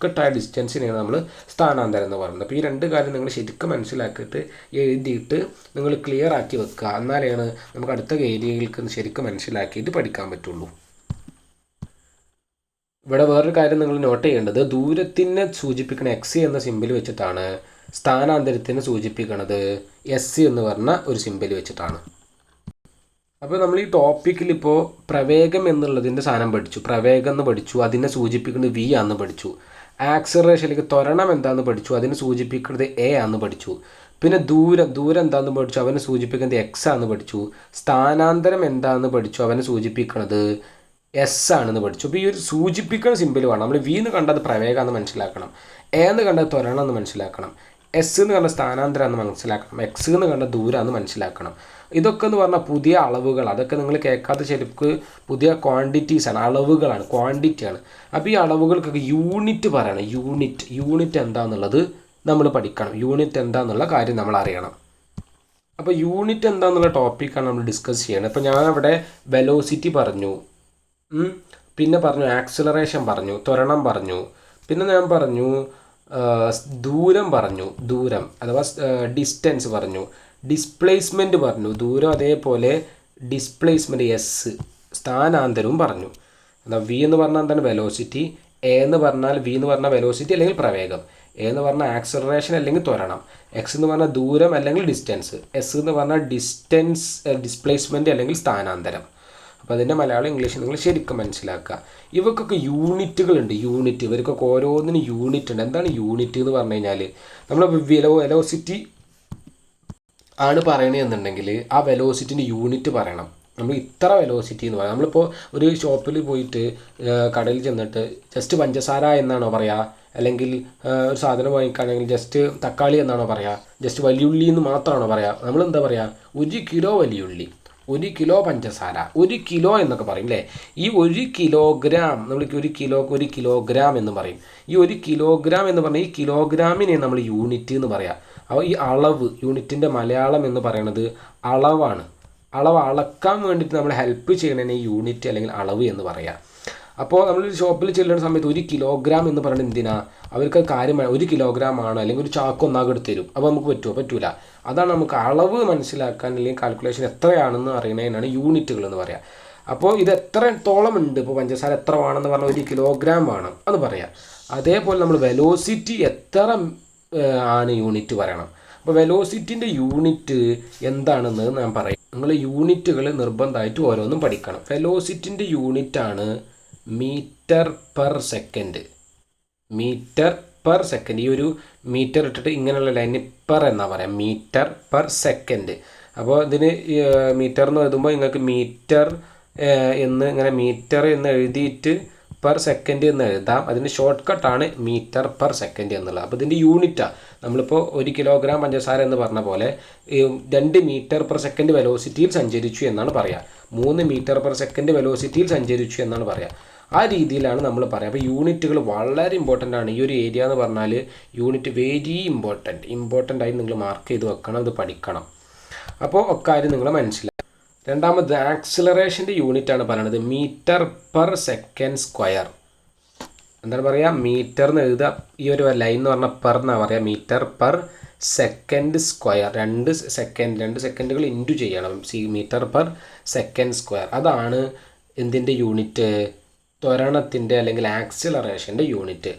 കട്ടായ ഡിസ്റ്റൻസിനെയാണ് നമ്മൾ സ്ഥാനാന്തരം എന്ന് പറയുന്നത്. അപ്പോൾ ഈ രണ്ട് കാര്യം നിങ്ങൾ ശരിക്കും മനസ്സിലാക്കിയിട്ട് എഴുതിയിട്ട് നിങ്ങൾ ക്ലിയർ ആക്കി വെക്കുക. എന്നാലാണ് നമുക്ക് അടുത്ത ഏരിയകൾക്ക് ശരിക്കും മനസ്സിലാക്കിയിട്ട് പഠിക്കാൻ പറ്റുള്ളൂ. ഇവിടെ വേറൊരു കാര്യം നിങ്ങൾ നോട്ട് ചെയ്യേണ്ടത്, ദൂരത്തിനെ സൂചിപ്പിക്കുന്ന എക്സ് എന്ന സിമ്പിൾ വെച്ചിട്ടാണ് സ്ഥാനാന്തരത്തിനെ സൂചിപ്പിക്കുന്നത് എസ് എന്ന് പറഞ്ഞ ഒരു സിമ്പിൾ വെച്ചിട്ടാണ്. അപ്പോൾ നമ്മൾ ഈ ടോപ്പിക്കിൽ ഇപ്പോൾ പ്രവേഗം എന്നുള്ളതിൻ്റെ സാധനം പഠിച്ചു, പ്രവേഗം എന്ന് പഠിച്ചു, അതിനെ സൂചിപ്പിക്കുന്നത് വി ആണെന്ന് പഠിച്ചു. ആക്സലറേഷൻ അല്ലെങ്കിൽ ത്വരണം എന്താണെന്ന് പഠിച്ചു, അതിനെ സൂചിപ്പിക്കുന്നത് എ ആണെന്ന് പഠിച്ചു. പിന്നെ ദൂരം എന്താണെന്ന് പഠിച്ചു, അവനെ സൂചിപ്പിക്കുന്നത് എക്സ് ആണെന്ന് പഠിച്ചു. സ്ഥാനാന്തരം എന്താണെന്ന് പഠിച്ചു, അവനെ സൂചിപ്പിക്കുന്നത് എസ് ആണെന്ന് പഠിച്ചു. അപ്പോൾ ഈ ഒരു സൂചിപ്പിക്കുന്ന സിമ്പിൾ വേണം. നമ്മൾ വി എന്ന് കണ്ടത് പ്രവേഗമാണെന്ന് മനസ്സിലാക്കണം, എ എന്ന് കണ്ടത് ത്വരണം എന്ന് മനസ്സിലാക്കണം, എസ് എന്ന് കണ്ട സ്ഥാനാന്തരം എന്ന് മനസ്സിലാക്കണം, എക്സ് എന്ന് കണ്ട ദൂരമാണെന്ന് മനസ്സിലാക്കണം. ഇതൊക്കെ എന്ന് പറഞ്ഞാൽ പുതിയ അളവുകൾ, അതൊക്കെ നിങ്ങൾ കേൾക്കാത്ത ശരിക്ക് പുതിയ ക്വാണ്ടിറ്റീസാണ്, അളവുകളാണ്, ക്വാണ്ടിറ്റിയാണ്. അപ്പോൾ ഈ അളവുകൾക്കൊക്കെ യൂണിറ്റ് പറയണം. യൂണിറ്റ് എന്താണെന്നുള്ളത് നമ്മൾ പഠിക്കണം. യൂണിറ്റ് എന്താണെന്നുള്ള കാര്യം നമ്മൾ അറിയണം. അപ്പോൾ യൂണിറ്റ് എന്താണെന്നുള്ള ടോപ്പിക്കാണ് നമ്മൾ ഡിസ്കസ് ചെയ്യണം. അപ്പോൾ ഞാൻ അവിടെ വെലോസിറ്റി പറഞ്ഞു, പിന്നെ പറഞ്ഞു ആക്സിലറേഷൻ പറഞ്ഞു, ത്വരണം പറഞ്ഞു, പിന്നെ ഞാൻ പറഞ്ഞു ദൂരം പറഞ്ഞു, ദൂരം അഥവാ ഡിസ്റ്റൻസ് പറഞ്ഞു, ഡിസ്പ്ലേസ്മെൻറ്റ് പറഞ്ഞു, ദൂരം അതേപോലെ ഡിസ്പ്ലേസ്മെൻറ്റ് എസ്, സ്ഥാനാന്തരവും പറഞ്ഞു. എന്താ വി എന്ന് പറഞ്ഞാൽ എന്താണ് വെലോസിറ്റി, എ എന്ന് പറഞ്ഞാൽ വി എന്ന് പറഞ്ഞാൽ വെലോസിറ്റി അല്ലെങ്കിൽ പ്രവേഗം, എ എന്ന് പറഞ്ഞാൽ ആക്സലറേഷൻ അല്ലെങ്കിൽ ത്വരണം, എക്സ് എന്ന് പറഞ്ഞാൽ ദൂരം അല്ലെങ്കിൽ ഡിസ്റ്റൻസ്, എസ് എന്ന് പറഞ്ഞാൽ ഡിസ്പ്ലേസ്മെൻറ്റ് അല്ലെങ്കിൽ സ്ഥാനാന്തരം. അപ്പോൾ അതിൻ്റെ മലയാളം ഇംഗ്ലീഷ് നിങ്ങൾ ശരിക്കും മനസ്സിലാക്കുക. ഇവക്കൊക്കെ യൂണിറ്റുകളുണ്ട്. ഇവർക്കൊക്കെ ഓരോന്നിനും യൂണിറ്റ് ഉണ്ട്. എന്താണ് യൂണിറ്റ് എന്ന് പറഞ്ഞു കഴിഞ്ഞാൽ, നമ്മൾ വെലോസിറ്റി ആണ് പറയണമെന്നുണ്ടെങ്കിൽ ആ വെലോസിറ്റിൻ്റെ യൂണിറ്റ് പറയണം. നമ്മൾ ഇത്ര വെലോസിറ്റി എന്ന് പറയാം. നമ്മളിപ്പോൾ ഒരു ഷോപ്പിൽ പോയിട്ട് കടയിൽ ചെന്നിട്ട് ജസ്റ്റ് പഞ്ചസാര എന്നാണോ പറയുക, അല്ലെങ്കിൽ ഒരു സാധനം വാങ്ങിക്കുകയാണെങ്കിൽ ജസ്റ്റ് തക്കാളി എന്നാണോ പറയുക, ജസ്റ്റ് വലിയുള്ളി എന്ന് മാത്രമാണോ പറയുക? നമ്മളെന്താ പറയുക? 1 കിലോ വലിയുള്ളി, 1 കിലോ പഞ്ചസാര, 1 കിലോ എന്നൊക്കെ പറയും അല്ലേ. ഈ 1 കിലോഗ്രാം നമ്മൾ 1 കിലോഗ്രാം എന്ന് പറയും. ഈ 1 കിലോഗ്രാം എന്ന് പറഞ്ഞാൽ ഈ കിലോഗ്രാമിനെ നമ്മൾ യൂണിറ്റ് എന്ന് പറയാം. അപ്പോൾ ഈ അളവ്, യൂണിറ്റിൻ്റെ മലയാളം എന്ന് പറയുന്നത് അളവാണ്. അളവ് അളക്കാൻ വേണ്ടിയിട്ട് നമ്മൾ ഹെൽപ്പ് ചെയ്യണതിന് യൂണിറ്റ് അല്ലെങ്കിൽ അളവ് എന്ന് പറയാം. അപ്പോൾ നമ്മളൊരു ഷോപ്പിൽ ചെല്ലുന്ന സമയത്ത് 1 കിലോഗ്രാം എന്ന് പറയുന്നത് എന്തിനാ? അവർക്ക് കാര്യം 1 കിലോഗ്രാം ആണ്, അല്ലെങ്കിൽ ഒരു ചാക്ക് ഒന്നാകെടുത്ത് തരും. അപ്പോൾ നമുക്ക് പറ്റൂല. അതാണ് നമുക്ക് അളവ് മനസ്സിലാക്കാൻ അല്ലെങ്കിൽ കാൽക്കുലേഷൻ എത്രയാണെന്ന് അറിയുന്നതിനാണ് യൂണിറ്റുകൾ എന്ന് പറയാം. അപ്പോൾ ഇത് എത്രത്തോളം ഉണ്ട്, ഇപ്പോൾ പഞ്ചസാര എത്ര വേണമെന്ന് പറഞ്ഞാൽ 1 കിലോഗ്രാം വേണം അത് പറയാം. അതേപോലെ നമ്മൾ വെലോസിറ്റി എത്ര ആണ് യൂണിറ്റ് പറയണം. അപ്പോൾ വെലോസിറ്റിൻ്റെ യൂണിറ്റ് എന്താണെന്ന് ഞാൻ പറയും. നിങ്ങൾ യൂണിറ്റുകൾ നിർബന്ധമായിട്ട് ഓരോന്നും പഠിക്കണം. വെലോസിറ്റിൻ്റെ യൂണിറ്റാണ് മീറ്റർ പെർ സെക്കൻഡ്. ഈ ഒരു മീറ്റർ ഇട്ടിട്ട് ഇങ്ങനെയുള്ള ലൈന് പെർ എന്നാ പറയാം, മീറ്റർ പെർ സെക്കൻഡ്. അപ്പോൾ ഇതിന് മീറ്റർ എന്ന് എഴുതുമ്പോൾ നിങ്ങൾക്ക് മീറ്റർ എന്ന് എഴുതിയിട്ട് പെർ സെക്കൻഡ് എന്ന് എഴുതാം. അതിൻ്റെ ഷോർട്ട് കട്ടാണ് മീറ്റർ പെർ സെക്കൻഡ് എന്നുള്ളത്. അപ്പോൾ ഇതിൻ്റെ യൂണിറ്റാണ്. നമ്മളിപ്പോൾ 1 കിലോഗ്രാം പഞ്ചസാര എന്ന് പറഞ്ഞ പോലെ 2 മീറ്റർ പെർ സെക്കൻഡ് വെലോസിറ്റിയിൽ സഞ്ചരിച്ചു എന്നാണ് പറയുക, 3 മീറ്റർ പെർ സെക്കൻഡ് വെലോസിറ്റിയിൽ സഞ്ചരിച്ചു എന്നാണ് പറയുക. ആ രീതിയിലാണ് നമ്മൾ പറയുക. അപ്പോൾ യൂണിറ്റുകൾ വളരെ ഇമ്പോർട്ടൻ്റ് ആണ്. ഈ ഒരു ഏരിയ എന്ന് പറഞ്ഞാൽ യൂണിറ്റ് വെരി ഇമ്പോർട്ടൻ്റ് ആയി നിങ്ങൾ മാർക്ക് ചെയ്ത് വെക്കണം, ഇത് പഠിക്കണം. അപ്പോൾ അക്കാര്യം നിങ്ങൾ മനസ്സിലാക്കുക. രണ്ടാമത് ആക്സിലറേഷൻ്റെ യൂണിറ്റാണ് പറയുന്നത് മീറ്റർ പെർ സെക്കൻഡ് സ്ക്വയർ. എന്താണ് പറയുക? മീറ്റർ എന്ന് എഴുതുക, ഈ ഒരു ലൈൻ എന്ന് പറഞ്ഞാൽ പെർ എന്നാണ് പറയുക, മീറ്റർ പെർ സെക്കൻഡ് സ്ക്വയർ. 2 സെക്കൻഡുകൾ ഇൻറ്റു ചെയ്യണം, മീറ്റർ പെർ സെക്കൻഡ് സ്ക്വയർ. അതാണ് എന്തിൻ്റെ യൂണിറ്റ്? ത്വരണത്തിൻ്റെ അല്ലെങ്കിൽ ആക്സിലറേഷൻ്റെ യൂണിറ്റ്.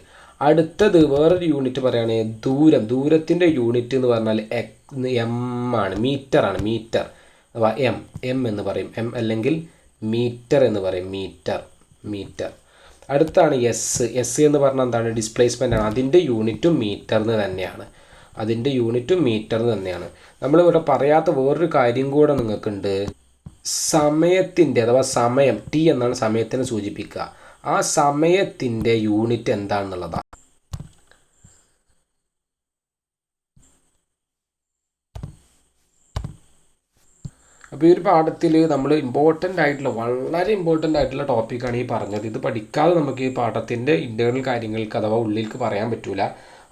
അടുത്തത് വേറൊരു യൂണിറ്റ് പറയുകയാണെങ്കിൽ ദൂരത്തിൻ്റെ യൂണിറ്റ് എന്ന് പറഞ്ഞാൽ എം ആണ്, മീറ്ററാണ്. മീറ്റർ അഥവാ എം എന്ന് പറയും, എം അല്ലെങ്കിൽ മീറ്റർ എന്ന് പറയും, മീറ്റർ. അടുത്താണ് എസ് എന്ന് പറഞ്ഞാൽ എന്താണ്? ഡിസ്പ്ലേസ്മെൻ്റ് ആണ്. അതിൻ്റെ യൂണിറ്റും മീറ്ററിന് തന്നെയാണ്. നമ്മളിവിടെ പറയാത്ത വേറൊരു കാര്യം കൂടെ നിങ്ങൾക്കുണ്ട്. സമയത്തിൻ്റെ അഥവാ സമയം, ടി എന്നാണ് സമയത്തിനെ സൂചിപ്പിക്കുക. ആ സമയത്തിൻ്റെ യൂണിറ്റ് എന്താണെന്നുള്ളതാണ്. അപ്പോൾ ഈ ഒരു പാഠത്തിൽ നമ്മൾ വളരെ ഇമ്പോർട്ടൻ്റ് ആയിട്ടുള്ള ടോപ്പിക്കാണ് ഈ പറഞ്ഞത്. ഇത് പഠിക്കാതെ നമുക്ക് ഈ പാഠത്തിൻ്റെ ഇൻറ്റേർണൽ കാര്യങ്ങൾക്ക് അഥവാ ഉള്ളിലേക്ക് പറയാൻ പറ്റില്ല.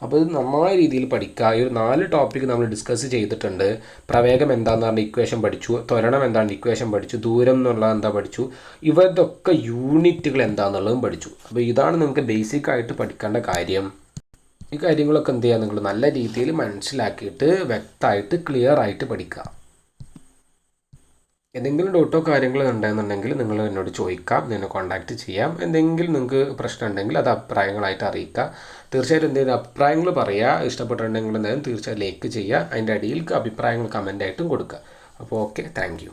അപ്പോൾ ഇത് നന്നായ രീതിയിൽ പഠിക്കുക. ഈ ഒരു 4 ടോപ്പിക്ക് നമ്മൾ ഡിസ്കസ് ചെയ്തിട്ടുണ്ട്. പ്രവേഗം എന്താണെന്ന് പറഞ്ഞ ഇക്വേഷൻ പഠിച്ചു, ത്വരണം എന്താണ് ഇക്വേഷൻ പഠിച്ചു, ദൂരം എന്നുള്ളത് എന്താ പഠിച്ചു, ഇവതൊക്കെ യൂണിറ്റുകൾ എന്താണെന്നുള്ളതും പഠിച്ചു. അപ്പോൾ ഇതാണ് നിങ്ങൾക്ക് ബേസിക് ആയിട്ട് പഠിക്കേണ്ട കാര്യം. ഈ കാര്യങ്ങളൊക്കെ എന്ത് ചെയ്യുക, നിങ്ങൾ നല്ല രീതിയിൽ മനസ്സിലാക്കിയിട്ട് വ്യക്തമായിട്ട് ക്ലിയർ ആയിട്ട് പഠിക്കുക. എന്തെങ്കിലും ഡൗട്ടോ കാര്യങ്ങളോ ഉണ്ടെന്നുണ്ടെങ്കിൽ നിങ്ങൾ എന്നോട് ചോദിക്കാം, എന്നെ കോൺടാക്റ്റ് ചെയ്യാം. എന്തെങ്കിലും നിങ്ങൾക്ക് പ്രശ്നം ഉണ്ടെങ്കിൽ അത് അഭിപ്രായങ്ങളായിട്ട് അറിയിക്കുക. തീർച്ചയായിട്ടും എന്തെങ്കിലും അഭിപ്രായങ്ങൾ പറയുക. ഇഷ്ടപ്പെട്ടിട്ടുണ്ടെങ്കിൽ എന്തായാലും തീർച്ചയായും ലൈക്ക് ചെയ്യുക. അതിൻ്റെ അടിയിൽ അഭിപ്രായങ്ങൾ കമൻ്റായിട്ടും കൊടുക്കുക. അപ്പോൾ ഓക്കെ, താങ്ക് യു.